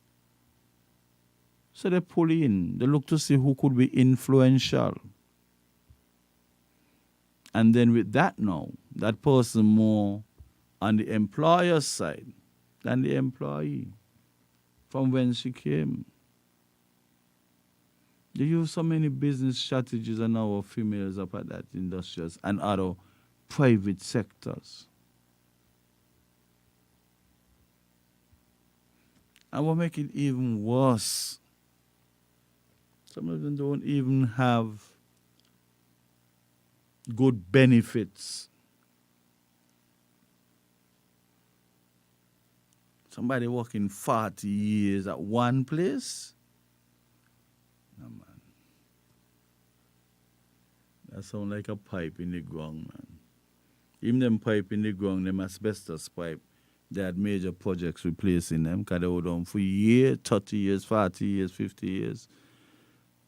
So they pull in. They look to see who could be influential. And then with that now, that person more on the employer's side than the employee from when she came. They use so many business strategies and our females up at that industries and other private sectors. And what make it even worse, some of them don't even have good benefits. Somebody working 40 years at one place? No, man. That sound like a pipe in the ground, man. Even them pipe in the ground, them asbestos pipe, they had major projects replacing them because they were done for years, 30 years, 40 years, 50 years.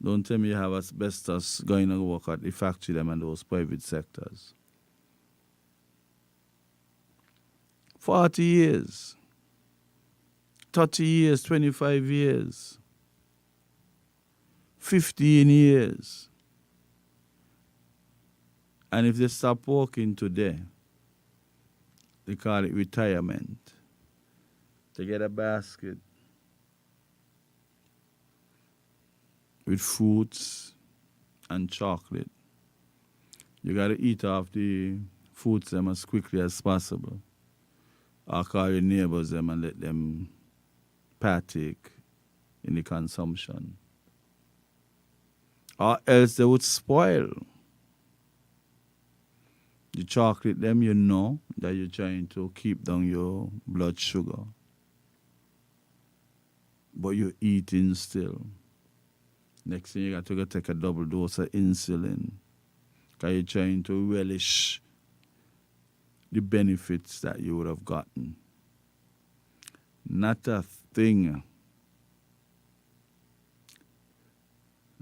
Don't tell me you have asbestos going to work at the factory them and those private sectors. 40 years, 30 years, 25 years, 15 years. And if they stop working today, they call it retirement. They get a basket with fruits and chocolate. You got to eat off the fruits them as quickly as possible. Or call your neighbors them and let them partake in the consumption. Or else they would spoil. The chocolate them, you know that you're trying to keep down your blood sugar. But you're eating still. Next thing you got to go take a double dose of insulin. Because you're trying to relish the benefits that you would have gotten. Not a thing.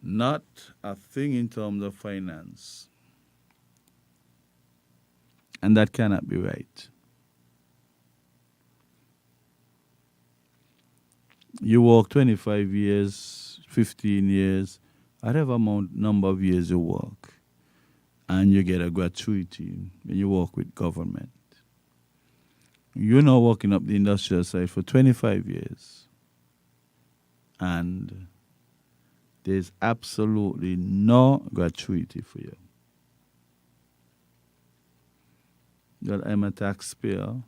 Not a thing in terms of finance. And that cannot be right. You work 25 years, 15 years, whatever number of years you work, and you get a gratuity when you work with government. You're now working up the industrial side for 25 years. And there's absolutely no gratuity for you. Well, I'm a taxpayer.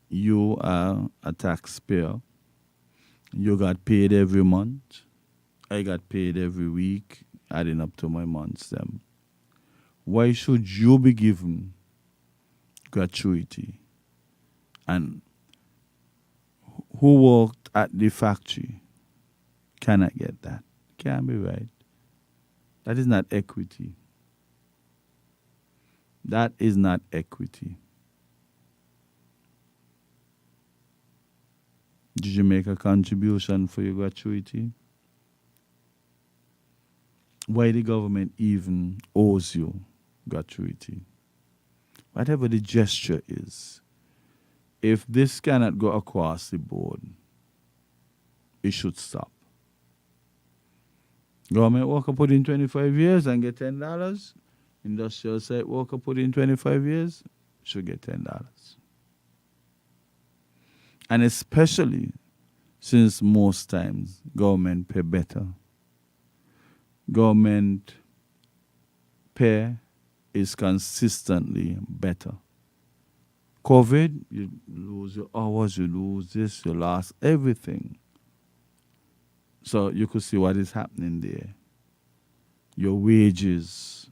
You are a taxpayer. You got paid every month. I got paid every week, adding up to my months. Them. Why should you be given gratuity? And who worked at the factory cannot get that. Can't be right. That is not equity. That is not equity. Did you make a contribution for your gratuity? Why the government even owes you gratuity? Whatever the gesture is, if this cannot go across the board, it should stop. Government worker put in 25 years and get $10. Industrial site worker put in 25 years, should get $10. And especially since most times government pay better. Government pay is consistently better. COVID, you lose your hours, you lose this, you lost everything. So you could see what is happening there. Your wages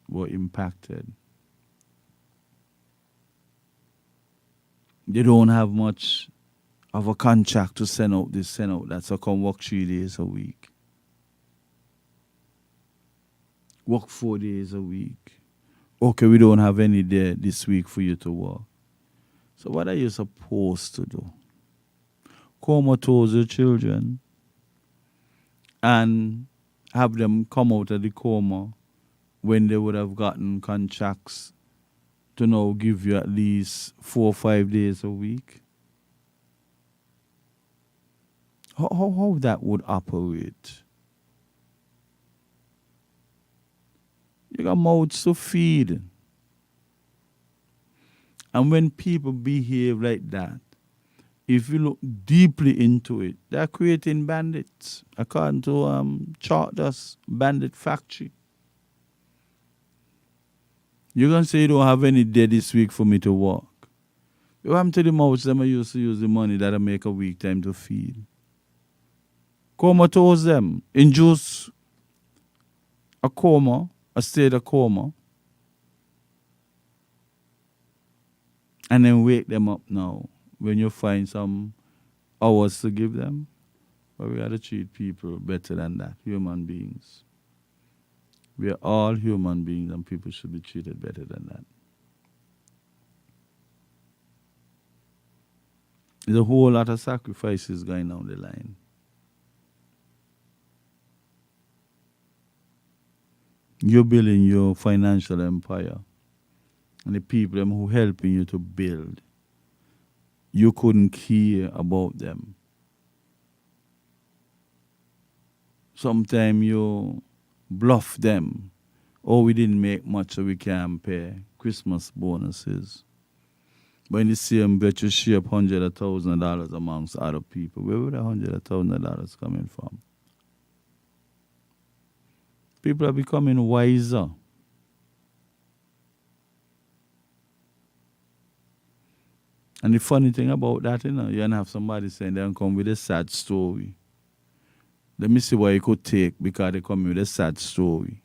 were impacted. They don't have much of a contract to send out this, send out that. So come work 3 days a week. Work 4 days a week. Okay, we don't have any day this week for you to work. So what are you supposed to do? Comatose your children and have them come out of the coma when they would have gotten contracts to now give you at least 4 or 5 days a week? How that would operate? You got mouths to feed. And when people behave like that, if you look deeply into it, they're creating bandits. According to Charters Bandit Factory. You're going to say you don't have any day this week for me to work. You want to the mouths them I used to use the money that I make a week time to feed. Comatose them. Induce a coma, a state of coma. And then wake them up now when you find some hours to give them. But we got to treat people better than that, human beings. We are all human beings and people should be treated better than that. There's a whole lot of sacrifices going down the line. You're building your financial empire. And the people who helping you to build, you couldn't care about them. Sometimes you bluff them. Oh, we didn't make much so we can't pay Christmas bonuses. But in the same bet you share up $100,000 amongst other people. Where would $100,000 coming from? People are becoming wiser. And the funny thing about that, you don't have somebody saying they come with a sad story. Let me see what you could take because they come with a sad story.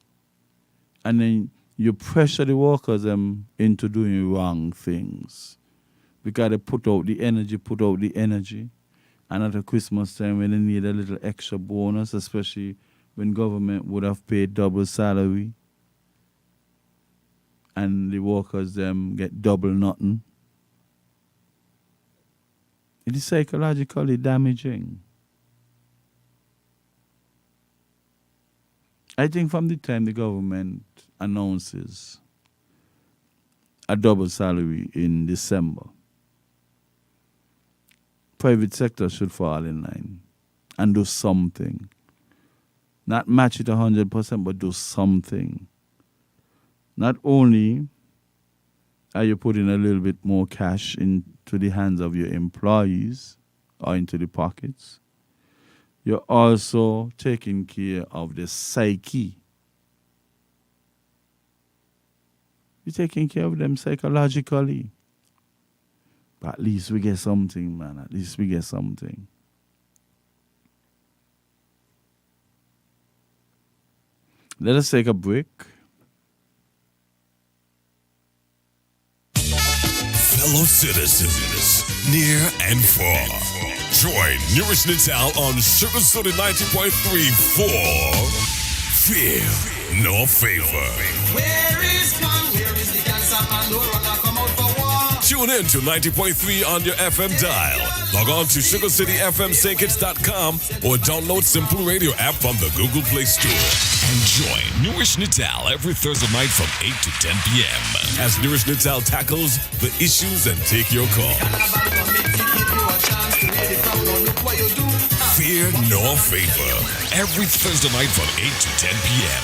And then you pressure the workers into doing wrong things. Because they put out the energy. And at the Christmas time when they need a little extra bonus, especially when government would have paid double salary. And the workers get double nothing. It is psychologically damaging. I think from the time the government announces a double salary in December, private sector should fall in line and do something. Not match it 100%, but do something. not only are you putting a little bit more cash into the hands of your employees or into the pockets, you're also taking care of the psyche. You're taking care of them psychologically. But at least we get something, man. At least we get something. Let us take a break. Fellow citizens, near and far, join Newrish Nital on Sugar City 90.3 for Fear No Favor. Where is man? Where is the cancer man? Don't run and come out for war. Tune in to 90.3 on your FM dial. Log on to SugarCityFMSankits.com or download Simple Radio app from the Google Play Store. And join Newrish Nital every Thursday night from 8 to 10 p.m. as Newrish Nital tackles the issues and take your call. Fear No Favor. Every Thursday night from 8 to 10 p.m.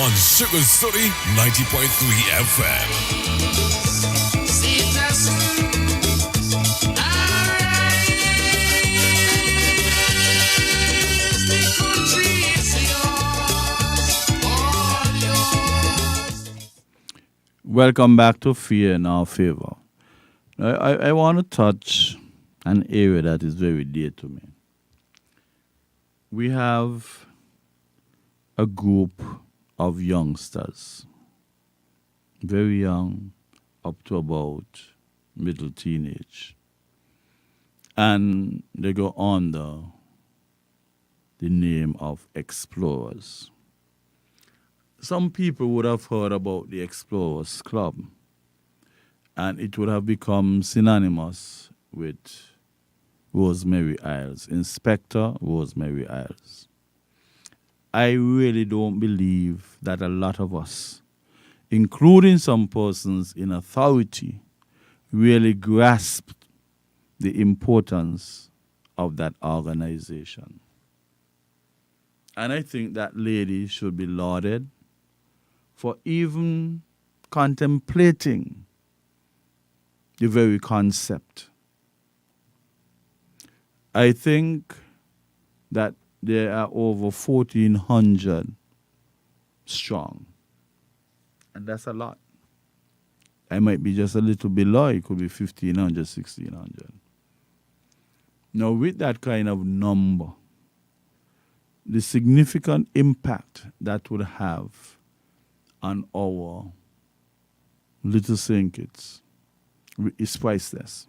on Sugar City 90.3 FM. Welcome back to Fear No Favor. I want to touch an area that is very dear to me. We have a group of youngsters, very young, up to about middle teenage, and they go under the name of explorers. Some people would have heard about the Explorers Club, and it would have become synonymous with Rosemary Isles, Inspector Rosemary Isles. I really don't believe that a lot of us, including some persons in authority, really grasped the importance of that organization. And I think that lady should be lauded for even contemplating the very concept. I think that there are over 1,400 strong. And that's a lot. I might be just a little below. It could be 1,500, 1,600. Now, with that kind of number, the significant impact that would have on our little Sankits is priceless.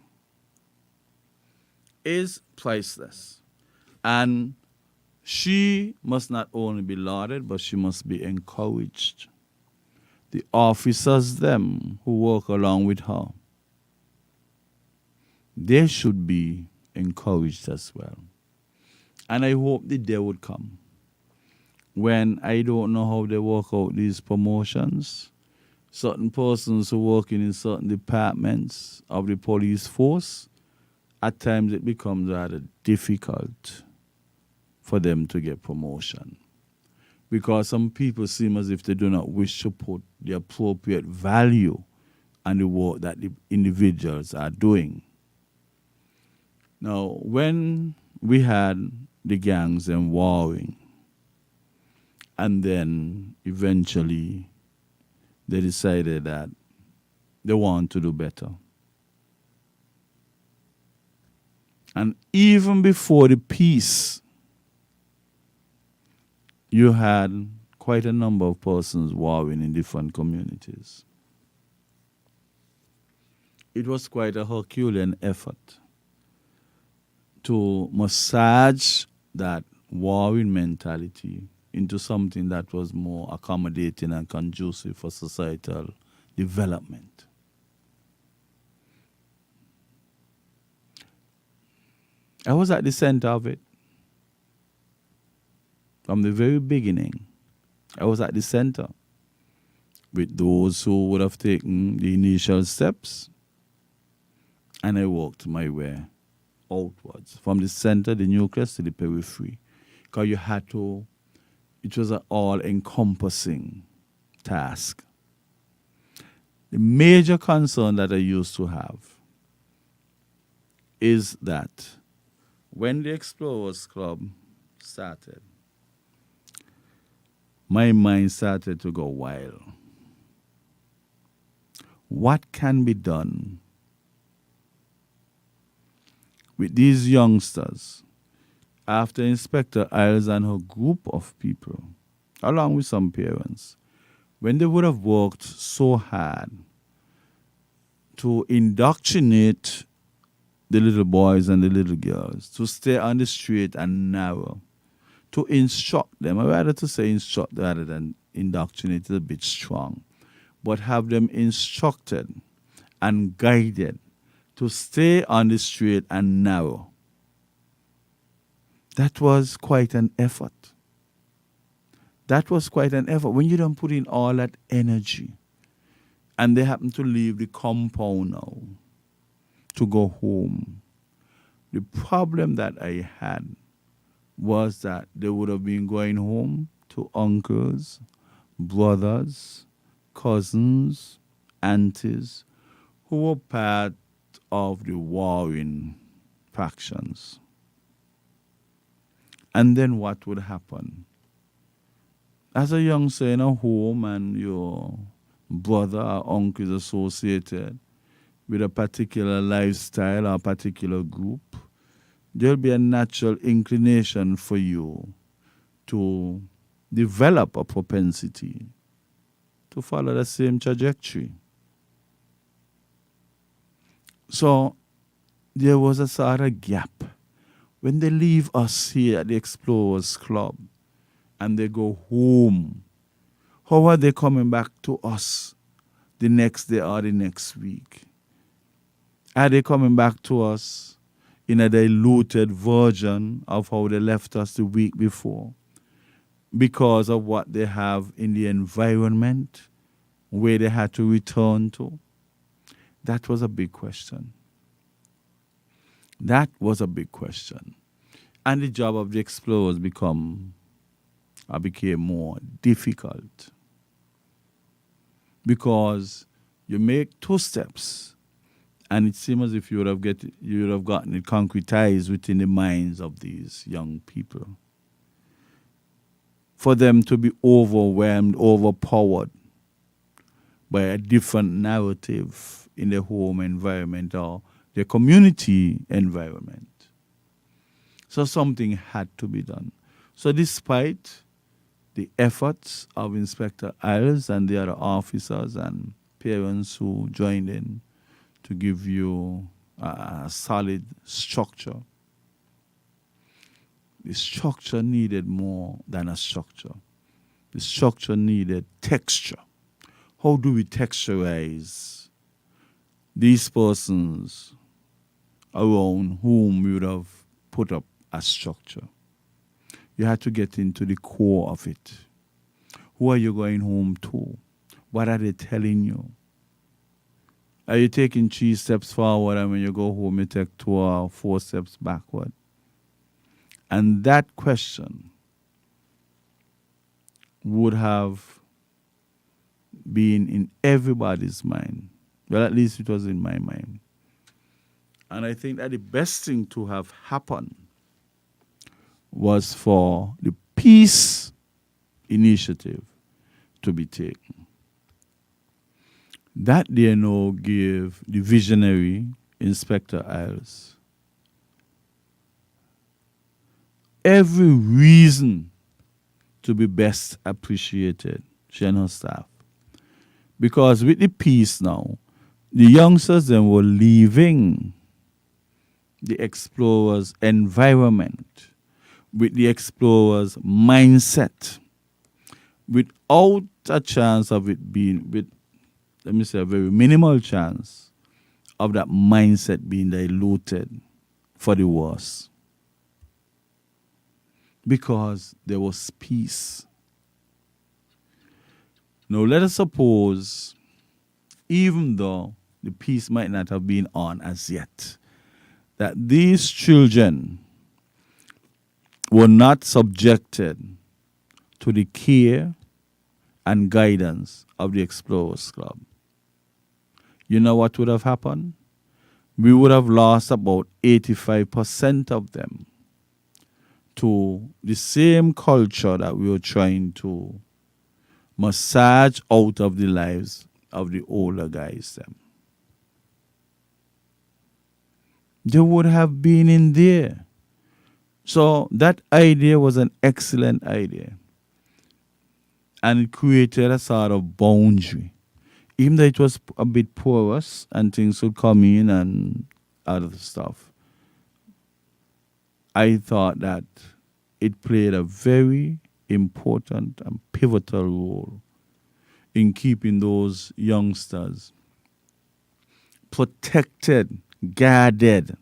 Is priceless. And she must not only be lauded, but she must be encouraged. The officers, them who work along with her, they should be encouraged as well. And I hope the day would come when I don't know how they work out these promotions. Certain persons who working in certain departments of the police force, at times it becomes rather difficult for them to get promotion. Because some people seem as if they do not wish to put the appropriate value on the work that the individuals are doing. Now, when we had the gangs and warring, and then eventually they decided that they want to do better. And even before the peace, you had quite a number of persons warring in different communities. It was quite a Herculean effort to massage that warring mentality into something that was more accommodating and conducive for societal development. I was at the center of it. From the very beginning, I was at the center with those who would have taken the initial steps, and I walked my way outwards, from the center, the nucleus, to the periphery. Because you had to, it was an all-encompassing task. The major concern that I used to have is that when the Explorers Club started, my mind started to go wild. What can be done with these youngsters after Inspector Isles and her group of people, along with some parents, when they would have worked so hard to indoctrinate the little boys and the little girls, to stay on the straight and narrow, to instruct them, or rather to say instruct rather than indoctrinate is a bit strong, but have them instructed and guided to stay on the straight and narrow. That was quite an effort. That was quite an effort. When you don't put in all that energy and they happen to leave the compound now to go home, the problem that I had was that they would have been going home to uncles, brothers, cousins, aunties who were part of the warring factions. And then what would happen? As a youngster in a home and your brother or uncle is associated with a particular lifestyle or a particular group, there'll be a natural inclination for you to develop a propensity to follow the same trajectory. So there was a sort of gap. When they leave us here at the Explorers Club and they go home, how are they coming back to us the next day or the next week? Are they coming back to us in a diluted version of how they left us the week before because of what they have in the environment where they had to return to? That was a big question. That was a big question. And the job of the Explorers became more difficult because you make 2 steps and it seems as if you would have gotten it concretized within the minds of these young people. For them to be overwhelmed, overpowered by a different narrative in their home environment or their community environment. So something had to be done. So despite the efforts of Inspector Isles and the other officers and parents who joined in to give you a solid structure, the structure needed more than a structure. The structure needed texture. How do we texturize these persons around whom we would have put up a structure? You had to get into the core of it. Who are you going home to? What are they telling you? Are you taking 3 steps forward and when you go home you take 2 or 4 steps backward? And that question would have been in everybody's mind. Well, at least it was in my mind. And I think that the best thing to have happened was for the peace initiative to be taken. That they now gave the visionary Inspector Isles every reason to be best appreciated, she and her staff. Because with the peace now, the youngsters then were leaving the Explorers' environment with the Explorers' mindset without a chance of it being, with, let me say, a very minimal chance of that mindset being diluted for the worse. Because there was peace. Now let us suppose, even though the peace might not have been on as yet, that these children were not subjected to the care and guidance of the Explorers Club. you know what would have happened? We would have lost about 85% of them to the same culture that we were trying to massage out of the lives of the older guys. They would have been in there. So that idea was an excellent idea. And it created a sort of boundary. Even though it was a bit porous and things would come in and other stuff, I thought that it played a very important and pivotal role in keeping those youngsters protected, guarded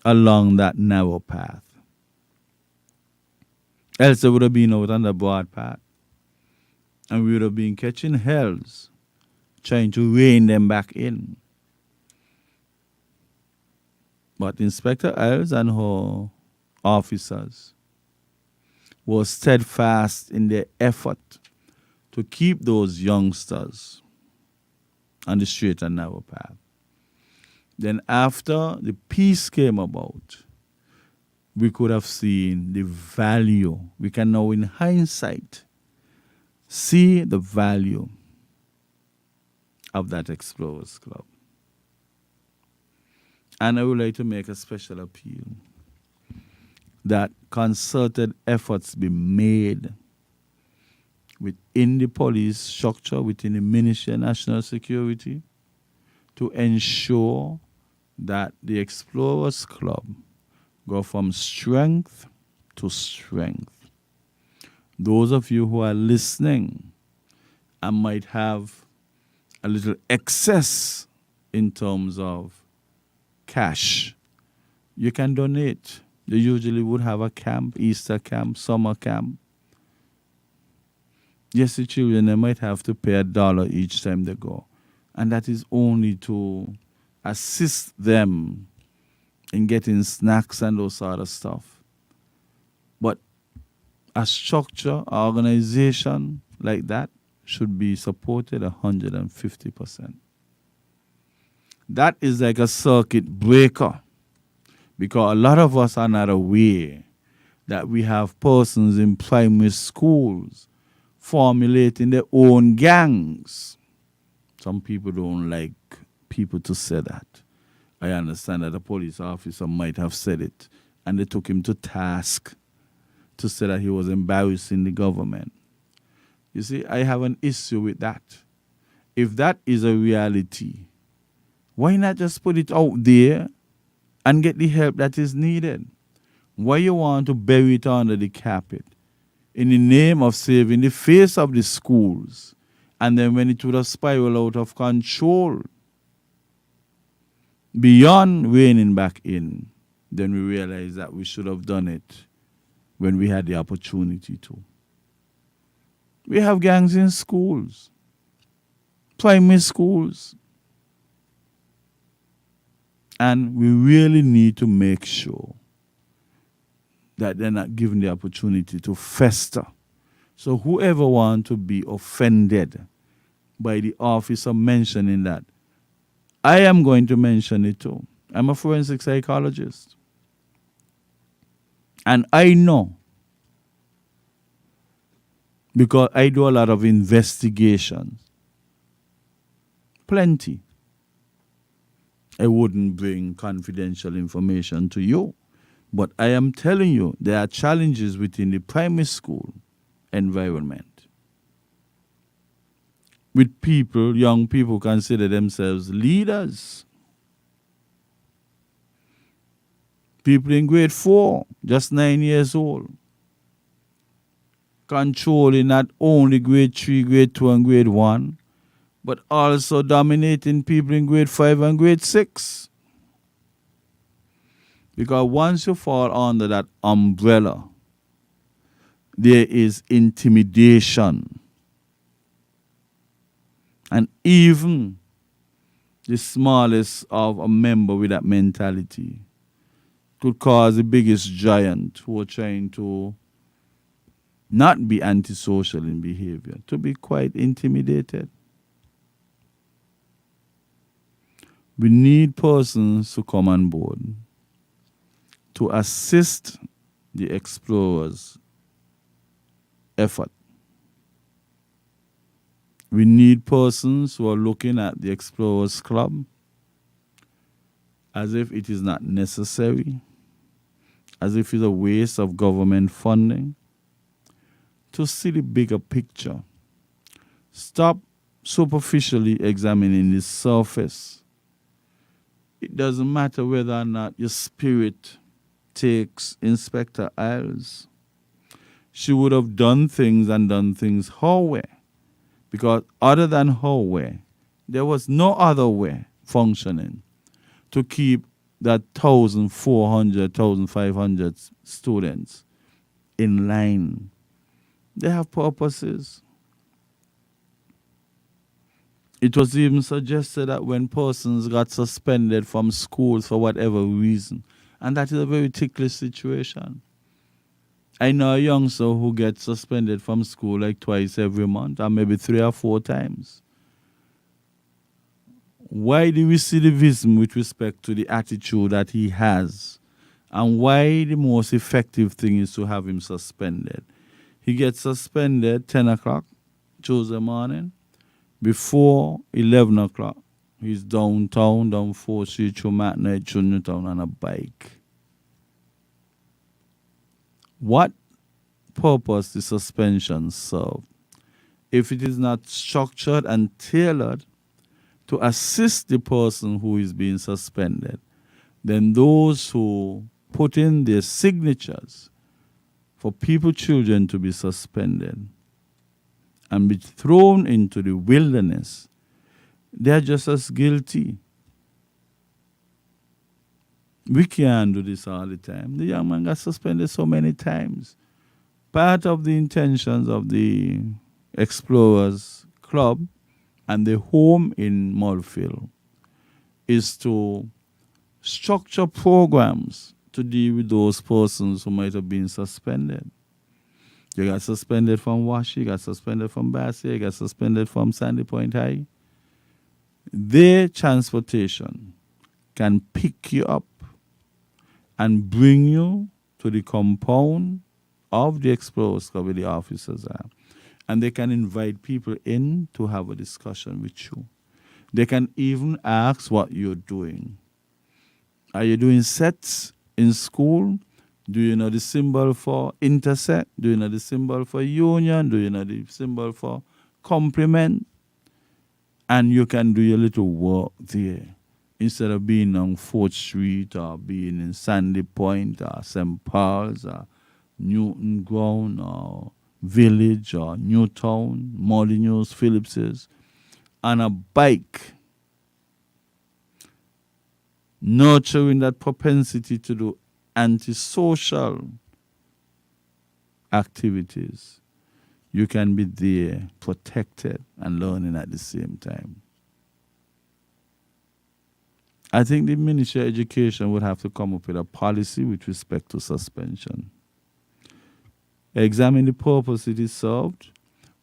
along that narrow path. Else they would have been out on the broad path. And we would have been catching hells, trying to rein them back in. But Inspector Ells and her officers were steadfast in their effort to keep those youngsters on the straight and narrow path. Then after the peace came about, we could have seen the value. We can now, in hindsight, see the value of that Explorers Club. And I would like to make a special appeal that concerted efforts be made within the police structure, within the Ministry of National Security, to ensure that the Explorers Club go from strength to strength. Those of you who are listening and might have a little excess in terms of cash, you can donate. They usually would have a camp, Easter camp, summer camp. Yes, the children, they might have to pay $1 each time they go. And that is only to assist them in getting snacks and those sort of stuff. But a structure, an organization like that should be supported 150%. That is like a circuit breaker, because a lot of us are not aware that we have persons in primary schools formulating their own gangs. Some people don't like people to say that. I understand that a police officer might have said it, and they took him to task to say that he was embarrassing the government. You see, I have an issue with that. If that is a reality, why not just put it out there and get the help that is needed? Why you want to bury it under the carpet in the name of saving the face of the schools, and then when it would have spiraled out of control beyond reining back in, then we realize that we should have done it when we had the opportunity to. We have gangs in schools, primary schools, and we really need to make sure that they're not given the opportunity to fester. So whoever wants to be offended by the officer mentioning that, I am going to mention it too. I'm a forensic psychologist. And I know, because I do a lot of investigations, plenty. I wouldn't bring confidential information to you, but I am telling you there are challenges within the primary school environment with people, young people consider themselves leaders. People in grade 4, just 9 years old, controlling not only grade 3, grade 2, and grade 1, but also dominating people in grade 5 and grade 6. Because once you fall under that umbrella, there is intimidation. And even the smallest of a member with that mentality could cause the biggest giant who are trying to not be antisocial in behavior to be quite intimidated. We need persons to come on board to assist the explorers' effort. We need persons who are looking at the Explorers Club as if it is not necessary, as if it's a waste of government funding, to see the bigger picture. Stop superficially examining the surface. It doesn't matter whether or not your spirit takes Inspector Isles. She would have done things her way. Because other than her way, there was no other way functioning to keep that 1,400, 1,500 students in line. They have purposes. It was even suggested that when persons got suspended from schools for whatever reason, and that is a very ticklish situation. I know a youngster who gets suspended from school like twice every month, or maybe 3 or 4 times. Why the recidivism with respect to the attitude that he has, and why the most effective thing is to have him suspended? He gets suspended 10 o'clock Tuesday morning. Before 11 o'clock, he's downtown, down 4th Street, through Matinee, through Newtown on a bike. What purpose the suspension serve if it is not structured and tailored to assist the person who is being suspended? Then those who put in their signatures for children to be suspended and be thrown into the wilderness, they are just as guilty. We can't do this all the time. The young man got suspended so many times. Part of the intentions of the Explorers Club and the home in Mulfield is to structure programs to deal with those persons who might have been suspended. You got suspended from Wash, you got suspended from Bassey, you got suspended from Sandy Point High. Their transportation can pick you up and bring you to the compound of the Explorers Club where the officers are. And they can invite people in to have a discussion with you. They can even ask what you're doing. Are you doing sets in school? Do you know the symbol for intersect? Do you know the symbol for union? Do you know the symbol for complement? And you can do your little work there instead of being on 4th Street or being in Sandy Point or St. Paul's or Newton Ground or Village or Newtown, Molyneux, Phillips's, on a bike, nurturing that propensity to do antisocial activities. You can be there, protected and learning at the same time. I think the Ministry of Education would have to come up with a policy with respect to suspension. Examine the purpose it is served.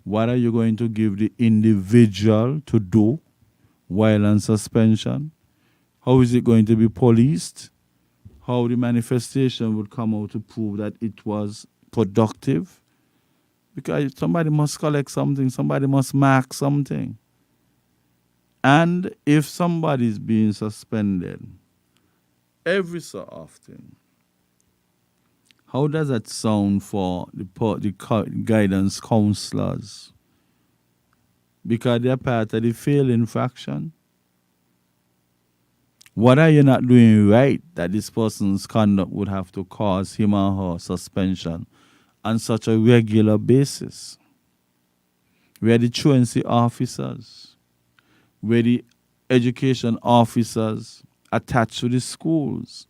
What are you going to give the individual to do while on suspension? How is it going to be policed? How the manifestation would come out to prove that it was productive? Because somebody must collect something, somebody must mark something. And if somebody is being suspended every so often, how does that sound for the guidance counselors? Because they're part of the failing fraction. What are you not doing right that this person's conduct would have to cause him or her suspension on such a regular basis? Where the truancy officers, where the education officers attached to the schools,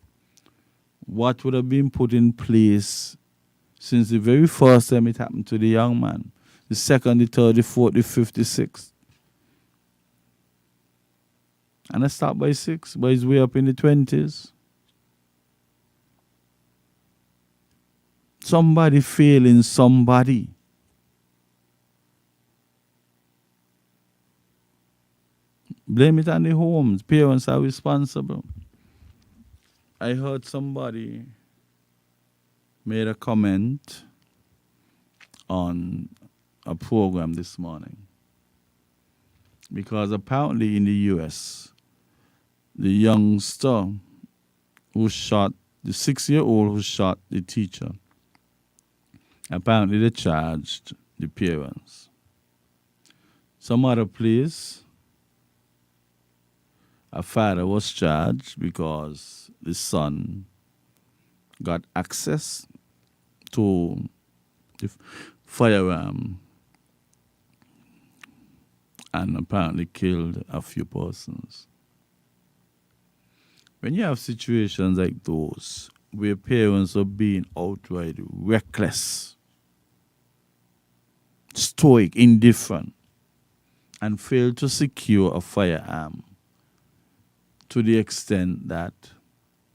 what would have been put in place since the very first time it happened to the young man, the second, the third, the fourth, the fifth, the sixth. And I start by 6, but he's way up in the 20s. Somebody failing somebody. Blame it on the homes. Parents are responsible. I heard somebody made a comment on a program this morning because apparently in the U.S., the youngster who shot, the 6-year-old who shot the teacher, apparently they charged the parents. Some other place, a father was charged because the son got access to the firearm and apparently killed a few persons. When you have situations like those where parents are being outright reckless, stoic, indifferent, and fail to secure a firearm to the extent that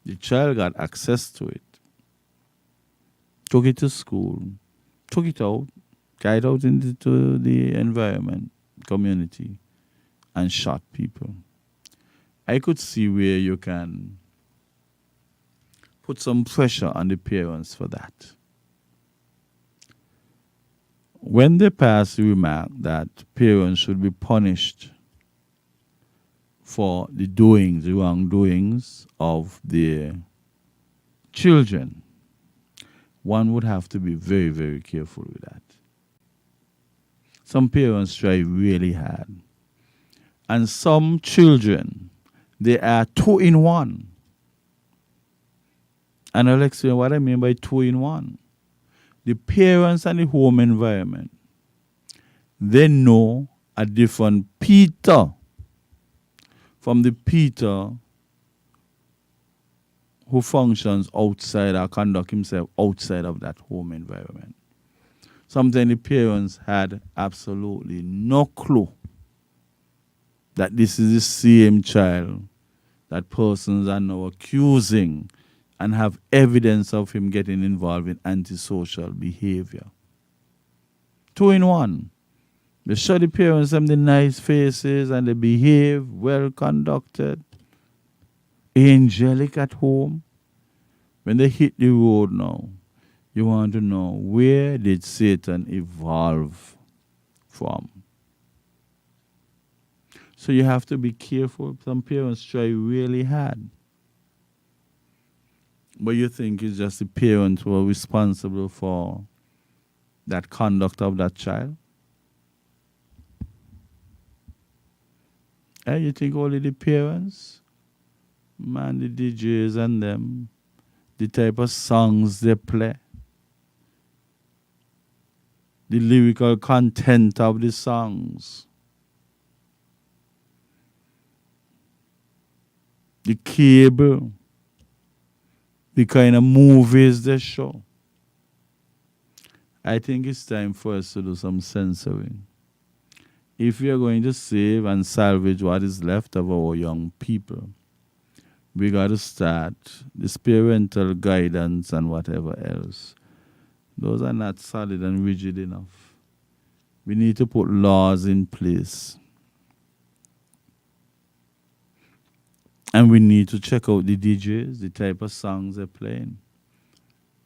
the child got access to it, took it to school, took it out, carried out into the environment, community, and shot people. I could see where you can put some pressure on the parents for that. When they pass the remark that parents should be punished for the doings, the wrongdoings of their children, one would have to be very, very careful with that. Some parents try really hard. And some children, they are 2 in 1. And I'll explain what I mean by 2 in 1. The parents and the home environment, they know a different Peter from the Peter who functions outside or conduct himself outside of that home environment. Sometimes the parents had absolutely no clue that this is the same child that persons are now accusing and have evidence of him getting involved in antisocial behavior. 2 in 1. They show the parents them the nice faces and they behave well conducted, angelic at home. When they hit the road now, you want to know, where did Satan evolve from? So you have to be careful. Some parents try really hard. But you think it's just the parents who are responsible for that conduct of that child? And you think only the parents? Man, the DJs and them, the type of songs they play, the lyrical content of the songs, the cable, the kind of movies they show. I think it's time for us to do some censoring. If we are going to save and salvage what is left of our young people, we got to start this parental guidance and whatever else. Those are not solid and rigid enough. We need to put laws in place. And we need to check out the DJs, the type of songs they're playing.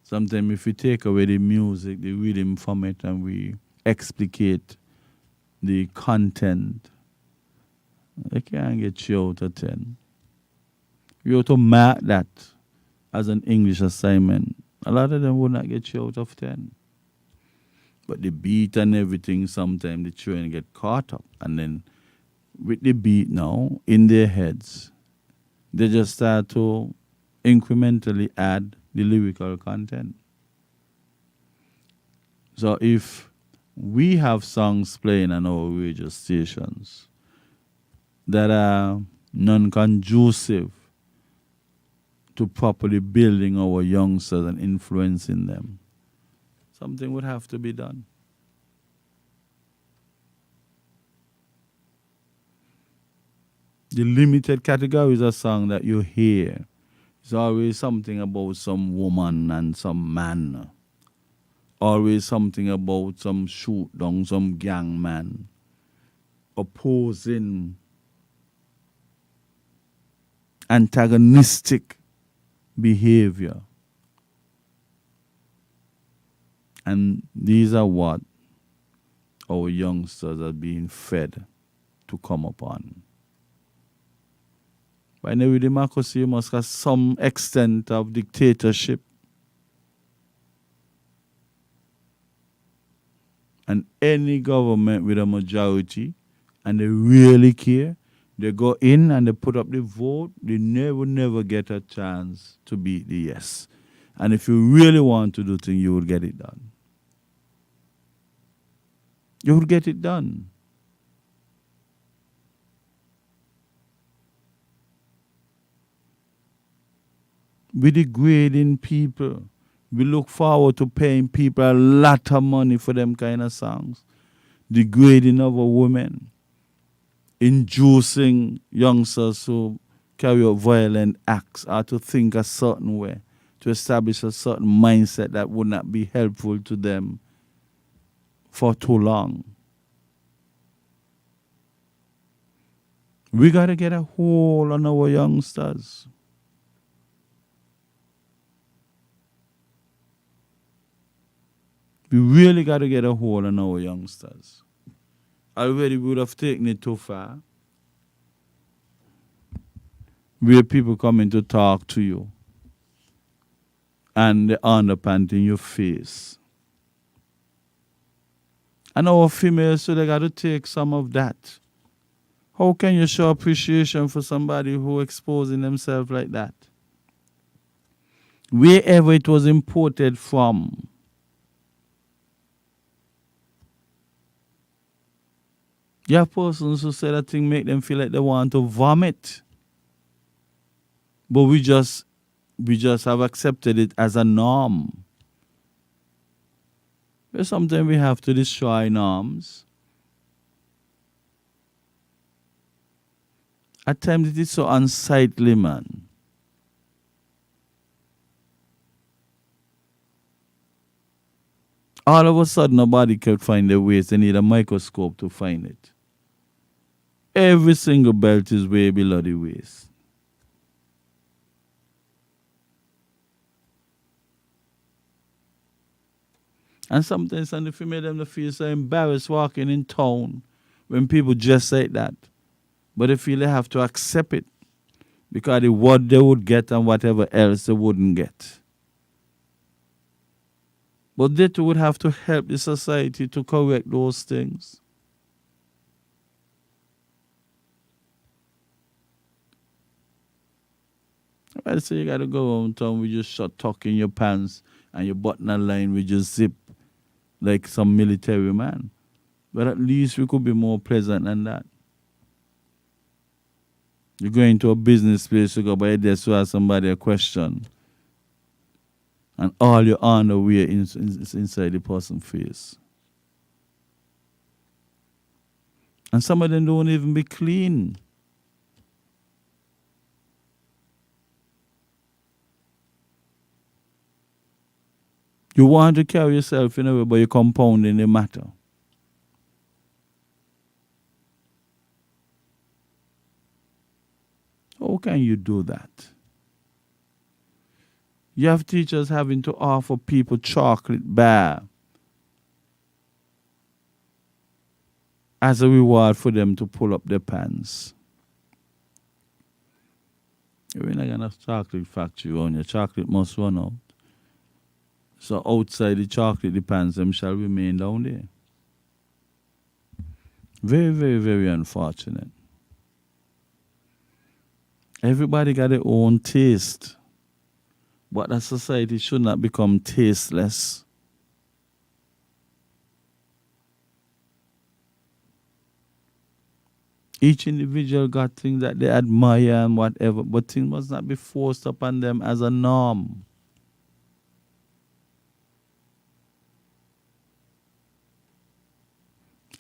Sometimes if we take away the music, the rhythm from it, and we explicate the content, they can't get you out of 10. You have to mark that as an English assignment. A lot of them would not get you out of 10. But the beat and everything, sometimes the children get caught up. And then with the beat now, in their heads, they just start to incrementally add the lyrical content. So if we have songs playing on our radio stations that are non-conducive to properly building our youngsters and influencing them, something would have to be done. The limited categories of song that you hear is always something about some woman and some man. Always something about some shoot down, some gang man opposing antagonistic behavior. And these are what our youngsters are being fed to come upon. But in every democracy, you must have some extent of dictatorship. And any government with a majority, and they really care, they go in and they put up the vote, they never get a chance to beat the yes. And if you really want to do things, you will get it done. You will get it done. We degrading people. We look forward to paying people a lot of money for them kind of songs. Degrading of a woman. Inducing youngsters to carry out violent acts or to think a certain way, to establish a certain mindset that would not be helpful to them for too long. We got to get a hold on our youngsters. We really got to get a hold on our youngsters. Already we would have taken it too far. Where people coming to talk to you and the underpants in your face. And our females, so they got to take some of that. How can you show appreciation for somebody who exposing themselves like that? Wherever it was imported from. You have persons who say that thing make them feel like they want to vomit. But we just have accepted it as a norm. But sometimes we have to destroy norms. At times it is so unsightly, man. All of a sudden nobody can find their waist. They need a microscope to find it. Every single belt is way below the waist. And sometimes on the female them they feel so embarrassed walking in town when people just say that. But they feel they have to accept it because the what they would get and whatever else they wouldn't get. But they too would have to help the society to correct those things. I say you gotta go home town with your short tuck in your pants and your button and line with your zip like some military man. But at least we could be more pleasant than that. You go into a business place, you go by there to ask somebody a question. And all your underwear is inside the person's face. And some of them don't even be clean. You want to carry yourself in a way, but you're compounding the matter. How can you do that? You have teachers having to offer people chocolate bar as a reward for them to pull up their pants. We're not going to have chocolate factory on your chocolate must run out. So outside the chocolate, the pants them shall remain down there. Very, very, very unfortunate. Everybody got their own taste. But that society should not become tasteless. Each individual got things that they admire and whatever, but things must not be forced upon them as a norm.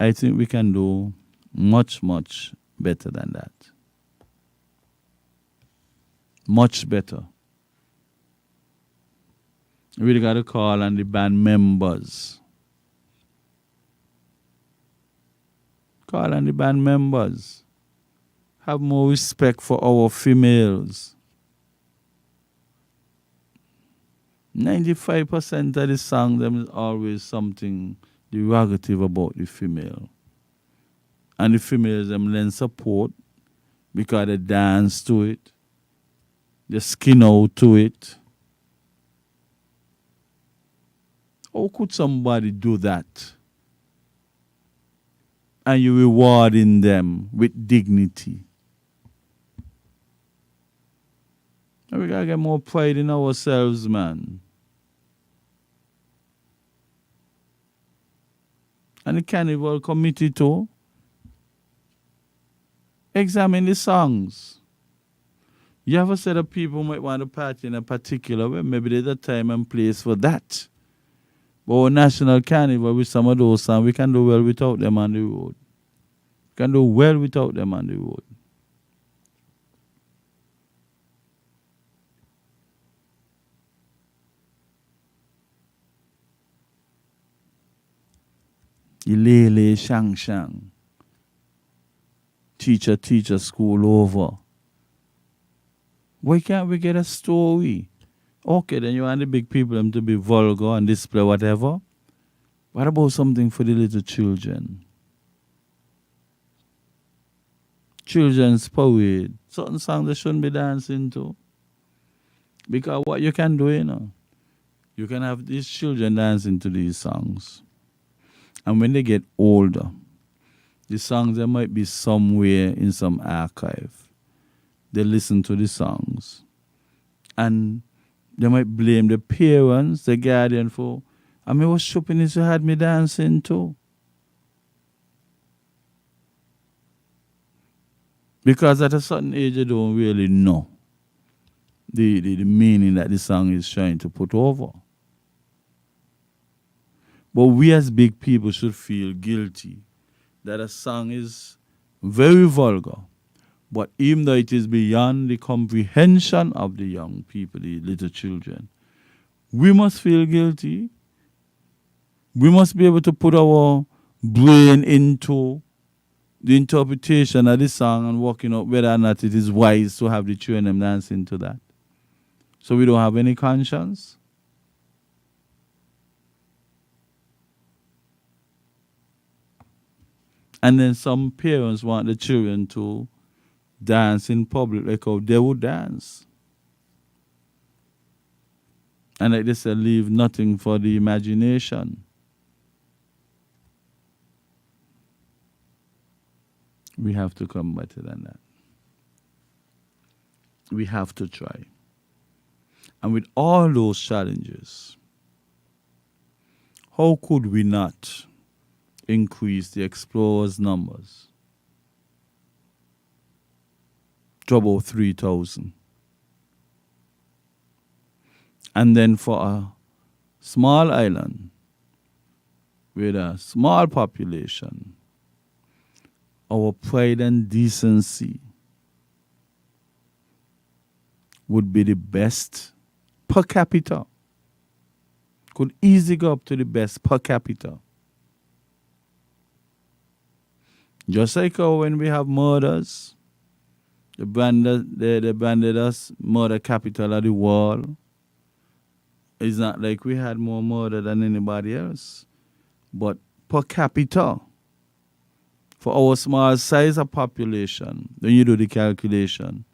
I think we can do much, much better than that. Much better. We really got to call on the band members. Call on the band members. have more respect for our females. 95% of the song them is always something derogative about the female. And the females them lend support because they dance to it. They skin out to it. How could somebody do that? And you rewarding them with dignity. And we gotta get more pride in ourselves, man. And the Carnival Committee too. Examine the songs. You have a set of people who might want to party in a particular way. Maybe there's a time and place for that. But our national carnival with some of those songs, we can do well without them on the road. We can do well without them on the road. Ilele shang shang. Teacher, school over. Why can't we get a story? Okay, then you want the big people them to be vulgar and display whatever. What about something for the little children? Children's parade. Certain songs they shouldn't be dancing to. Because what you can do, you can have these children dancing to these songs. And when they get older, the songs they might be somewhere in some archive. They listen to the songs. And they might blame the parents, the guardian for, I mean, what shopping is you had me dancing to? Because at a certain age, you don't really know the meaning that the song is trying to put over. But we as big people should feel guilty that a song is very vulgar. But even though it is beyond the comprehension of the young people, the little children, we must feel guilty. We must be able to put our brain into the interpretation of the song and working out whether or not it is wise to have the children dancing to that. So we don't have any conscience. And then some parents want the children to dance in public like how they would dance. And like they say, leave nothing for the imagination. We have to come better than that. We have to try. And with all those challenges, how could we not increase the explorers' numbers to about 3,000? And then for a small island with a small population, our pride and decency would be the best per capita. Could easily go up to the best per capita. Just like how when we have murders, they branded us murder capital of the world. It's not like we had more murder than anybody else. But per capita, for our small size of population, when you do the calculation,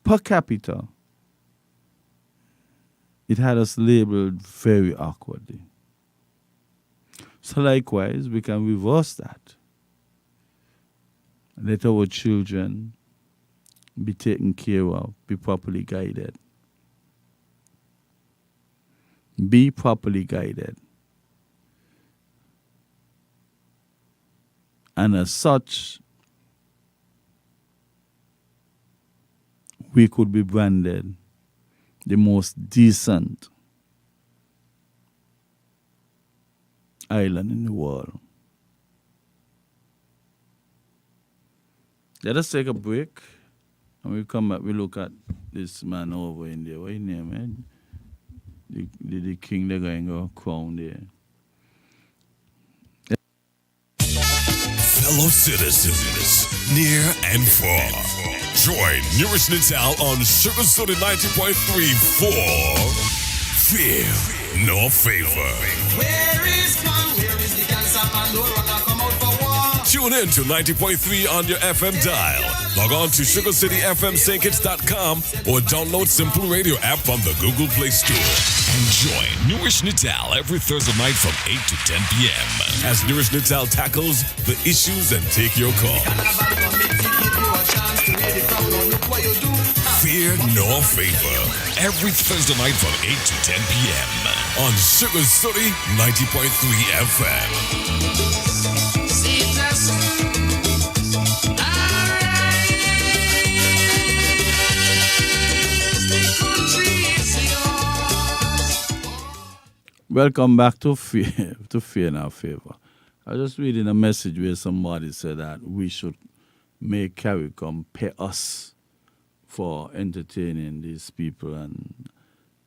per capita, it had us labeled very awkwardly. So likewise, we can reverse that. Let our children be taken care of, be properly guided. Be properly guided. And as such, we could be branded the most decent island in the world. Let us take a break. And we come back, we look at this man over in there. What's his name, man? The king, they're going to crown there. fellow citizens, near and far. Join Newrish Nital on Sugar City 90.3 for Fear No Favor. Where is the cancer Pandora come out for war? Tune in to 90.3 on your FM dial. Log on to SugarCityFMSaintKitts.com or download Simple Radio app from the Google Play Store. And join Newrish Nital every Thursday night from 8 to 10 p.m. as Newrish Nital tackles the issues and take your call. Fear No Favor. Every Thursday night from 8 to 10 p.m. on Sugar City 90.3 FM. Welcome back to Fear No Favor. I was just reading a message where somebody said that we should make CARICOM pay us for entertaining these people, and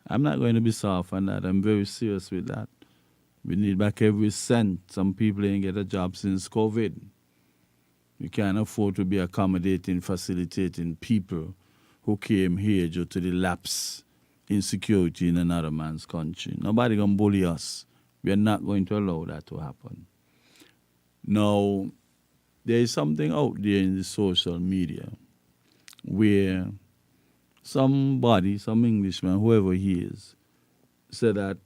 I'm not going to be soft on that. I'm very serious with that. We need back every cent. Some people ain't get a job since COVID. We can't afford to be accommodating, facilitating people who came here due to the lapse in security in another man's country. Nobody gonna bully us. We are not going to allow that to happen. Now, there is something out there in the social media where somebody, some Englishman, whoever he is, said that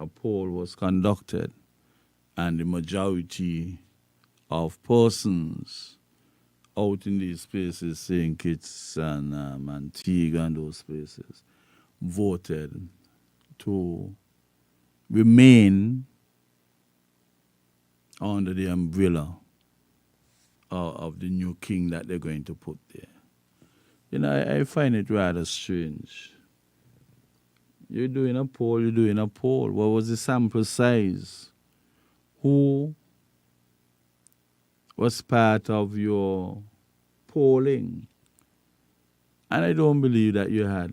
a poll was conducted and the majority of persons out in these places, St. Kitts and Antigua and those places, voted to remain under the umbrella of the new king that they're going to put there. You know, I find it rather strange. You're doing a poll. What was the sample size? Who was part of your polling? And I don't believe that you had.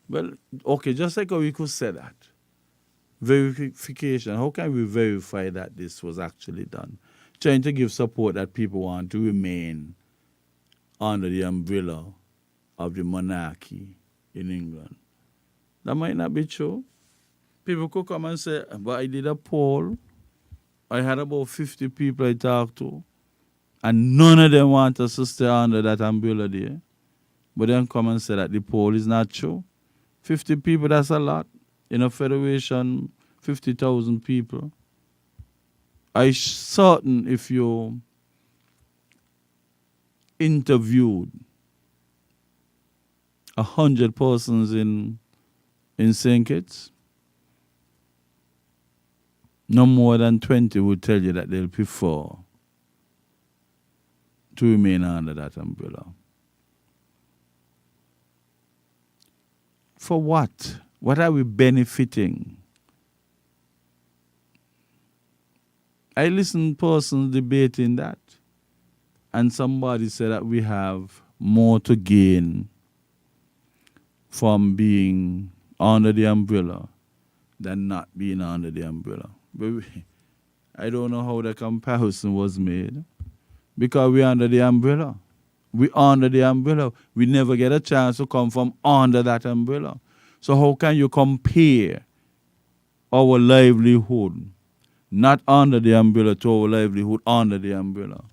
Well, okay, just like how we could say that. Verification. How can we verify that this was actually done? Trying to give support that people want to remain under the umbrella of the monarchy in England. That might not be true. People could come and say, but I did a poll. I had about 50 people I talked to, and none of them want us to stay under that umbrella there. But then come and say that the poll is not true. 50 people, that's a lot. In a federation, 50,000 people. I'm certain if you interviewed 100 persons in St. Kitts, no more than 20 would tell you that they'll prefer to remain under that umbrella. For what? What are we benefiting? I listened to persons debating that, and somebody said that we have more to gain from being under the umbrella than not being under the umbrella. But I don't know how the comparison was made, because we're under the umbrella. We're under the umbrella. We never get a chance to come from under that umbrella. So how can you compare our livelihood not under the umbrella to our livelihood under the umbrella?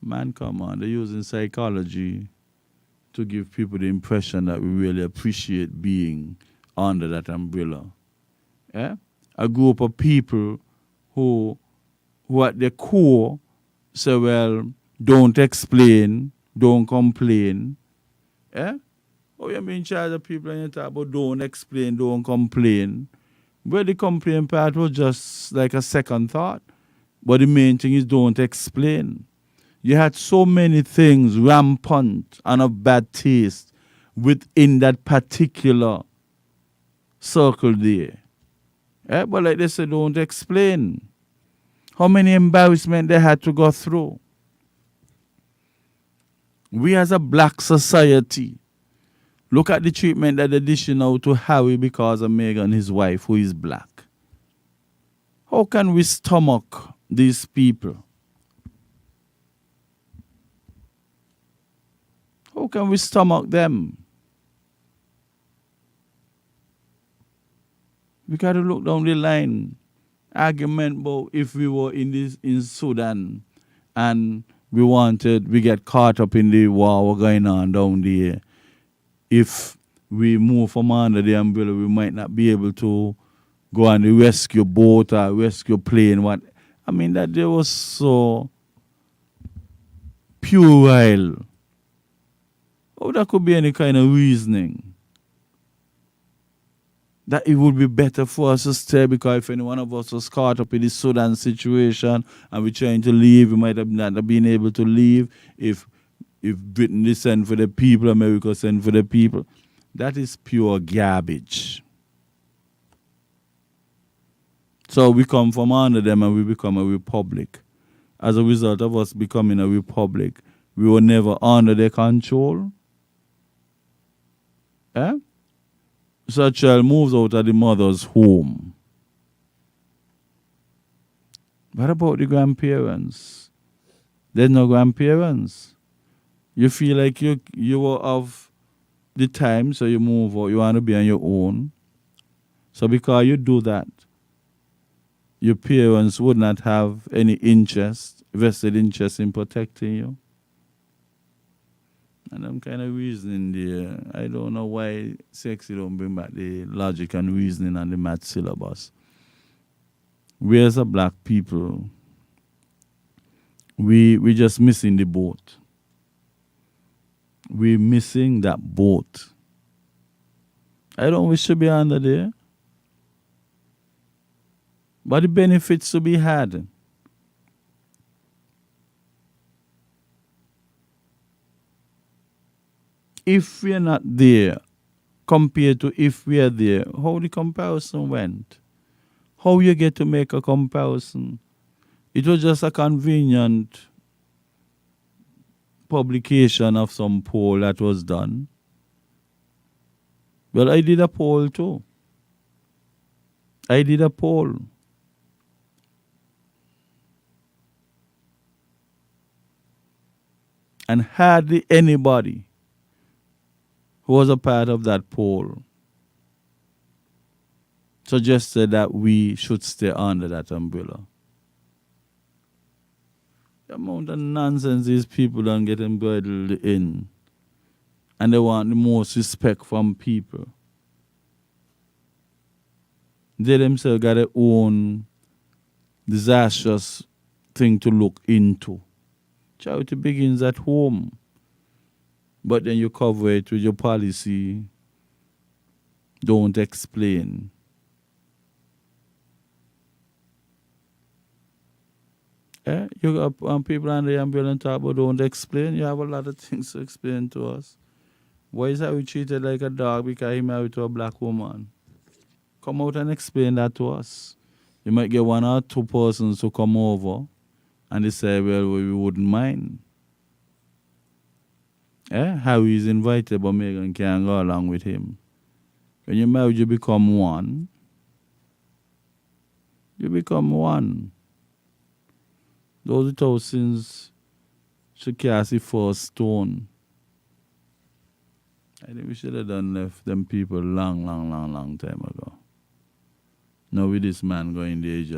Man, come on. They're using psychology to give people the impression that we really appreciate being under that umbrella. Yeah? A group of people who at their core say, well, don't explain, don't complain. Yeah? Oh, you're in charge of people and you talk about don't explain, don't complain. Well, the complaint part was just like a second thought. But the main thing is don't explain. You had so many things rampant and of bad taste within that particular circle there. Yeah, but like they said, don't explain. How many embarrassment they had to go through. We as a black society, look at the treatment that they're dishing out to Harry because of Meghan, his wife, who is black. How can we stomach these people? How can we stomach them? We got to look down the line. Argument about if we were in Sudan and we get caught up in the war going on down there. If we move from under the umbrella, we might not be able to go on the rescue boat or rescue plane. That there was so puerile. Oh, that could be any kind of reasoning. That it would be better for us to stay, because if any one of us was caught up in the Sudan situation and we're trying to leave, we might have not have been able to leave. If Britain send for the people, America send for the people. That is pure garbage. So we come from under them and we become a republic. As a result of us becoming a republic, we were never under their control. So a child moves out of the mother's home. What about the grandparents? There's no grandparents. You feel like you were of the time, so you move out. You want to be on your own. So because you do that, your parents would not have any vested interest in protecting you. And I'm kind of reasoning there. I don't know why Sexy don't bring back the logic and reasoning on the math syllabus. We as a black people, we just missing the boat. We're missing that boat. I don't wish to be under there. But the benefits to be had. If we're not there, compared to if we're there, how the comparison went? How you get to make a comparison? It was just a convenient publication of some poll that was done. Well, I did a poll too. I did a poll. And hardly anybody who was a part of that poll suggested that we should stay under that umbrella. The amount of nonsense these people don't get embroiled in, and they want the most respect from people. They themselves got their own disastrous thing to look into. Charity begins at home. But then you cover it with your policy. Don't explain. You got people on the ambulance talk about don't explain. You have a lot of things to explain to us. Why is that we treated like a dog because he married to a black woman? Come out and explain that to us. You might get one or two persons to come over and they say, well, we wouldn't mind. Harry is invited, but Megan can't go along with him. When you marry, you become one. You become one. Those without sins should cast the first stone. I think we should have left them people long time ago. Now with this man going there, he's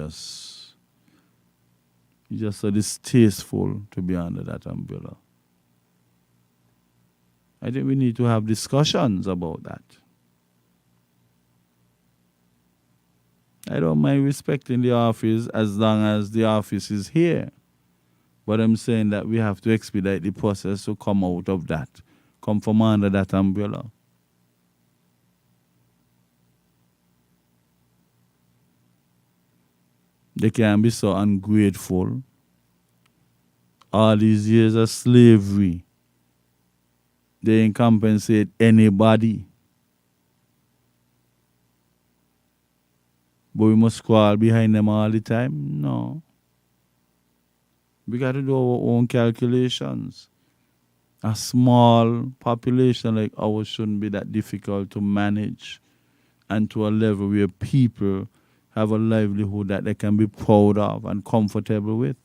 just so distasteful to be under that umbrella. I think we need to have discussions about that. I don't mind respecting the office as long as the office is here. But I'm saying that we have to expedite the process to come out of that, come from under that umbrella. They can be so ungrateful. All these years of slavery, they ain't compensate anybody. But we must crawl behind them all the time? No. We got to do our own calculations. A small population like ours shouldn't be that difficult to manage, and to a level where people have a livelihood that they can be proud of and comfortable with.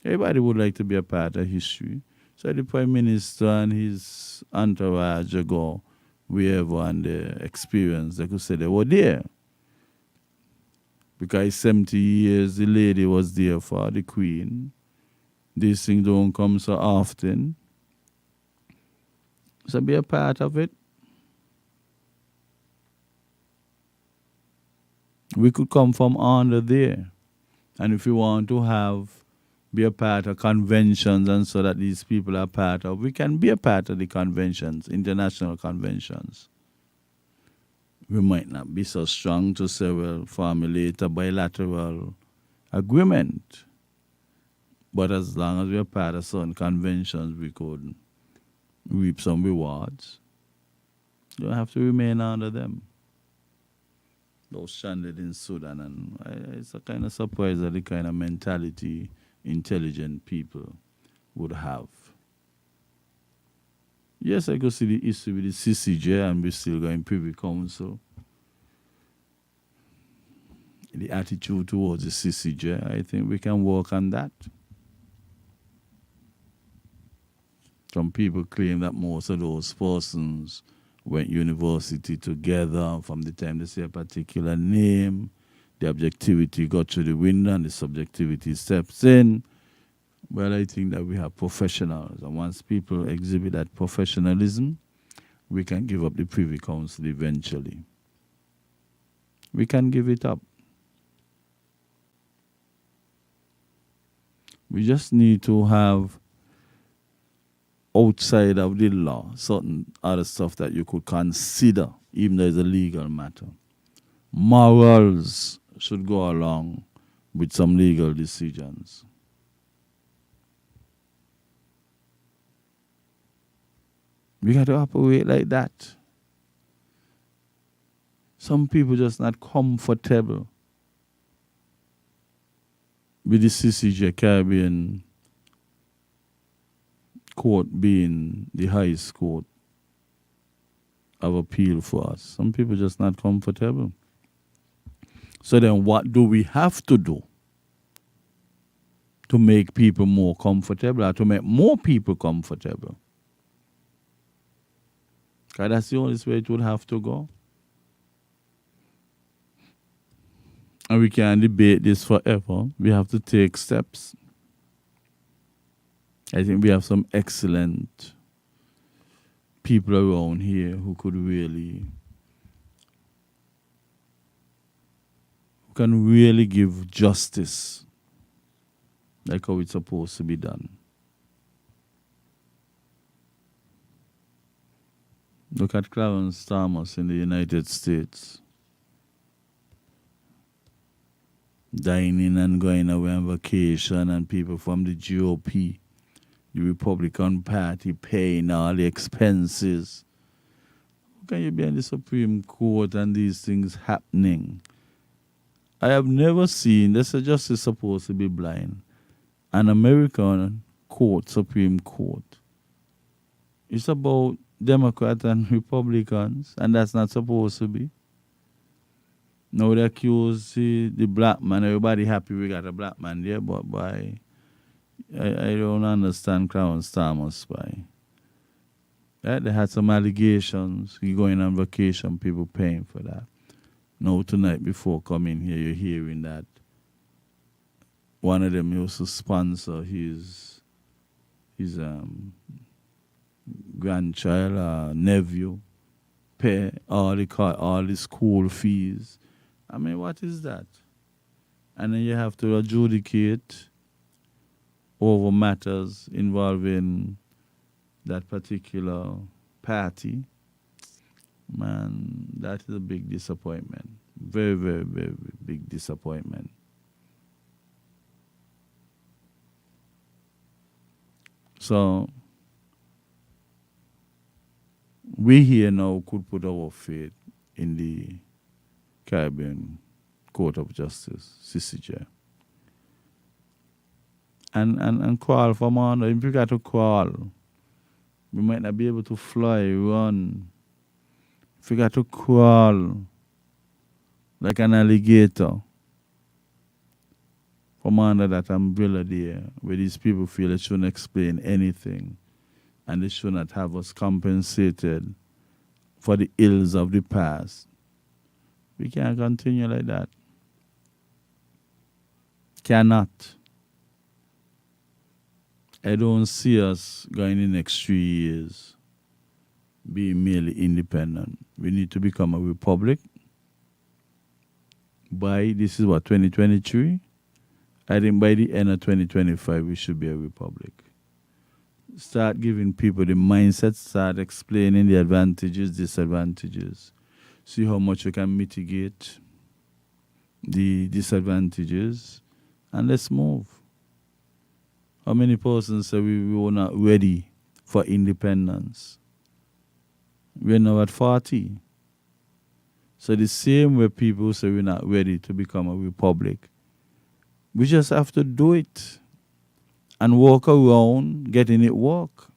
Everybody would like to be a part of history. So the Prime Minister and his entourage go wherever and they experience, they could say they were there. Because 70 years the lady was there for the Queen. These things don't come so often. So be a part of it. We could come from under there. And if you want to be a part of conventions and so that these people are part of, we can be a part of the conventions, international conventions. We might not be so strong to say, well, formulate a bilateral agreement. But as long as we're part of certain conventions, we could reap some rewards. You don't have to remain under them. Those stranded in Sudan, and it's a kind of surprise at the kind of mentality intelligent people would have. Yes, I could see the issue with the CCJ, and we're still going Privy Council. The attitude towards the CCJ, I think we can work on that. Some people claim that most of those persons went university together. From the time they say a particular name, the objectivity got through the window and the subjectivity steps in. Well, I think that we have professionals, and once people exhibit that professionalism, we can give up the Privy Council eventually. We can give it up. We just need to have, outside of the law, certain other stuff that you could consider, even though it's a legal matter. Morals should go along with some legal decisions. We got to operate like that. Some people just not comfortable with the CCJ Caribbean court being the highest court of appeal for us. Some people just not comfortable. So then what do we have to do to make people more comfortable, or to make more people comfortable? Because that's the only way it would have to go. And we can't debate this forever. We have to take steps. I think we have some excellent people around here who can really give justice like how it's supposed to be done. Look at Clarence Thomas in the United States. Dining and going away on vacation, and people from the GOP, the Republican Party, paying all the expenses. How can you be in the Supreme Court and these things happening? I have never seen, this is justice supposed to be blind, an American court, Supreme Court. It's about Democrats and Republicans, and that's not supposed to be. Now they accuse the black man. Everybody happy we got a black man there, but I don't understand Clarence Thomas. They had some allegations. He going on vacation, people paying for that. Now tonight before coming here, you're hearing that one of them used to sponsor his grandchild, nephew, pay all the school fees. I mean, what is that? And then you have to adjudicate over matters involving that particular party. Man, that is a big disappointment. Very, very, very big disappointment. So, we here now could put our faith in the Caribbean Court of Justice, CCJ. And crawl from under. If you got to crawl, we might not be able to fly, run. If you got to crawl like an alligator from under that umbrella there, where these people feel they shouldn't explain anything and they should not have us compensated for the ills of the past. We can't continue like that. Cannot. I don't see us going in the next 3 years being merely independent. We need to become a republic by, this is what, 2023? I think by the end of 2025, we should be a republic. Start giving people the mindset, start explaining the advantages, disadvantages. See how much we can mitigate the disadvantages, and let's move. How many persons say we were not ready for independence? We're now at 40. So the same way people say we're not ready to become a republic, we just have to do it and walk around getting it work.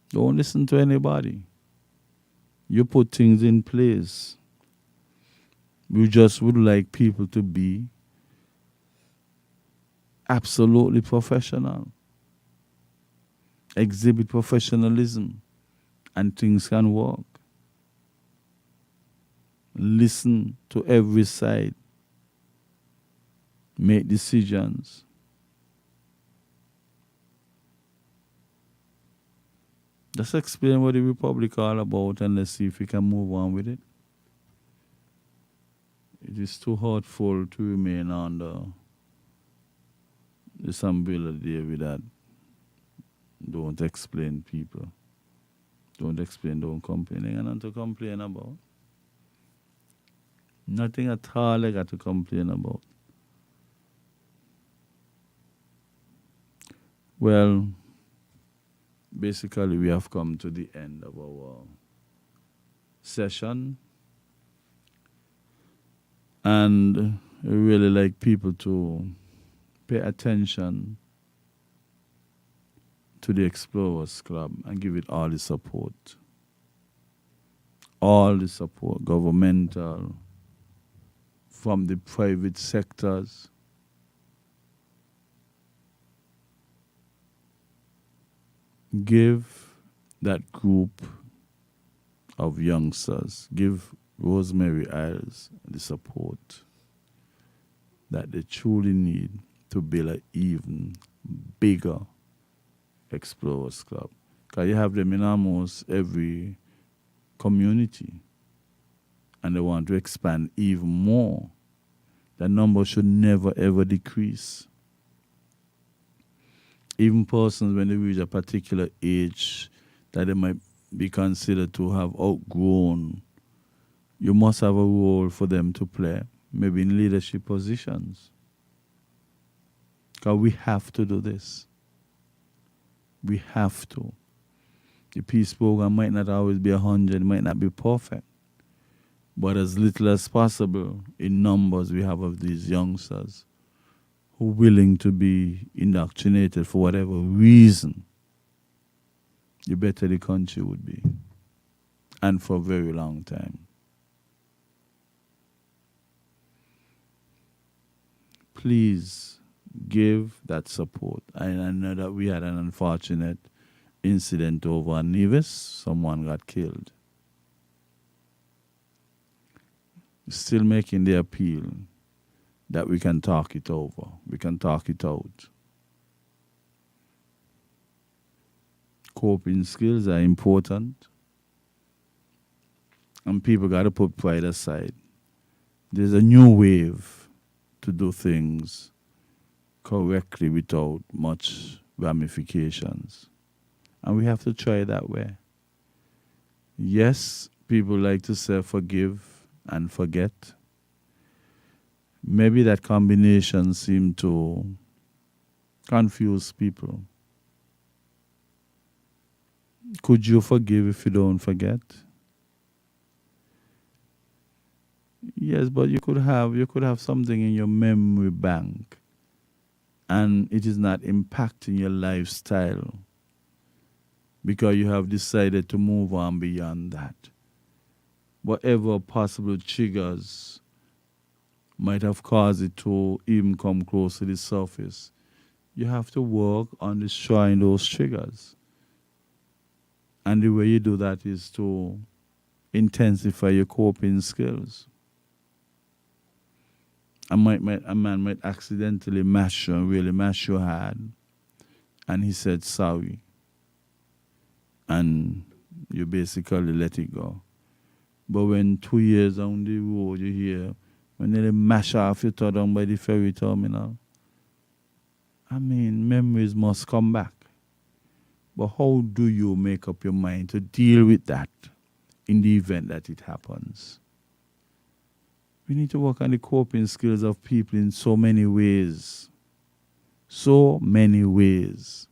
Don't listen to anybody. You put things in place. We just would like people to be absolutely professional. Exhibit professionalism and things can work. Listen to every side. Make decisions. Let's explain what the Republic is all about and let's see if we can move on with it. It is too hurtful to remain under this umbrella there with that. Don't explain people. Don't explain, don't complain. Ain't nothing to complain about. Nothing at all I got to complain about. Well, basically we have come to the end of our session. And I really like people to pay attention to the Explorers Club and give it all the support. All the support, governmental, from the private sectors. Give that group of youngsters, give Rosemary Isles the support that they truly need to build an even bigger Explorers Club. Because you have them in almost every community and they want to expand even more. The number should never ever decrease. Even persons when they reach a particular age that they might be considered to have outgrown, you must have a role for them to play, maybe in leadership positions. Because we have to do this. We have to. The peace program might not always be 100, might not be perfect. But as little as possible in numbers we have of these youngsters who are willing to be indoctrinated for whatever reason, the better the country would be. And for a very long time. Please give that support. I know that we had an unfortunate incident over in Nevis. Someone got killed. Still making the appeal that we can talk it over. We can talk it out. Coping skills are important. And people got to put pride aside. There's a new wave to do things correctly without much ramifications. And we have to try it that way. Yes, people like to say forgive and forget. Maybe that combination seemed to confuse people. Could you forgive if you don't forget? Yes, but you could have something in your memory bank and it is not impacting your lifestyle because you have decided to move on beyond that. Whatever possible triggers might have caused it to even come close to the surface. You have to work on destroying those triggers. And the way you do that is to intensify your coping skills. A man might accidentally mash you, really mash your hand, and he said sorry. And you basically let it go. But when 2 years down the road you hear, when they mash off your toe down by the ferry terminal, I mean, memories must come back. But how do you make up your mind to deal with that in the event that it happens? We need to work on the coping skills of people in so many ways. So many ways.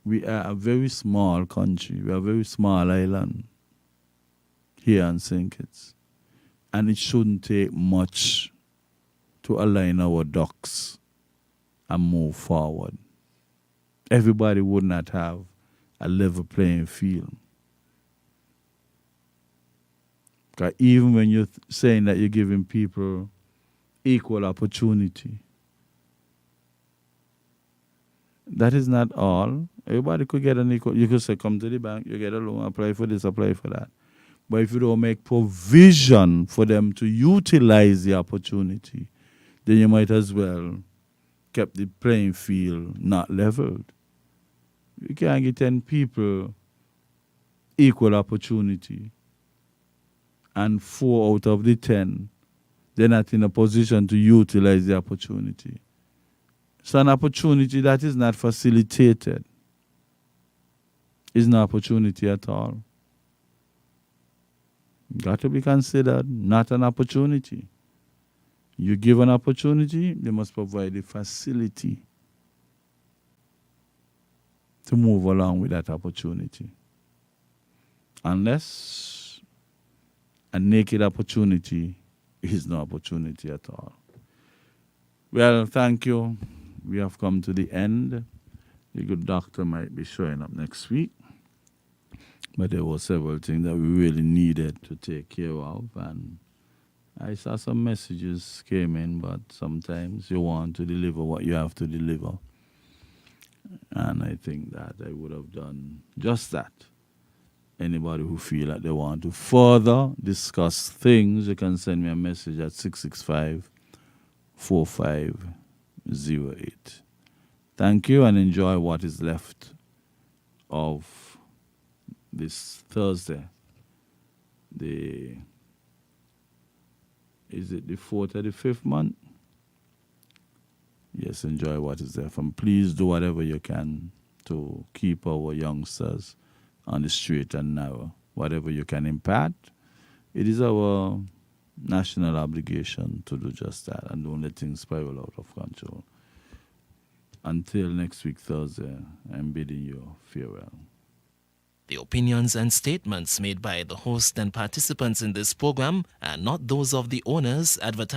We are a very small country. We are a very small island here in St. Kitts. And it shouldn't take much to align our ducks and move forward. Everybody would not have a level playing field. Because even when you're saying that you're giving people equal opportunity, that is not all. Everybody could get an equal. You could say, come to the bank, you get a loan, apply for this, apply for that. But if you don't make provision for them to utilize the opportunity, then you might as well keep the playing field not leveled. You can't get 10 people equal opportunity, and 4 out of the 10, they're not in a position to utilize the opportunity. So an opportunity that is not facilitated is no opportunity at all. Got to be considered not an opportunity. You give an opportunity, they must provide the facility to move along with that opportunity. Unless a naked opportunity is no opportunity at all. Well, thank you. We have come to the end. The good doctor might be showing up next week. But there were several things that we really needed to take care of. And I saw some messages came in, but sometimes you want to deliver what you have to deliver. And I think that I would have done just that. Anybody who feel like they want to further discuss things, you can send me a message at 665-4508. Thank you and enjoy what is left of this Thursday. Is it the 4th or the 5th month? Yes, enjoy what is left. And please do whatever you can to keep our youngsters on the straight and narrow. Whatever you can impart, it is our national obligation to do just that and don't let things spiral out of control. Until next week, Thursday, I'm bidding you farewell. The opinions and statements made by the host and participants in this program are not those of the owners, advertisers,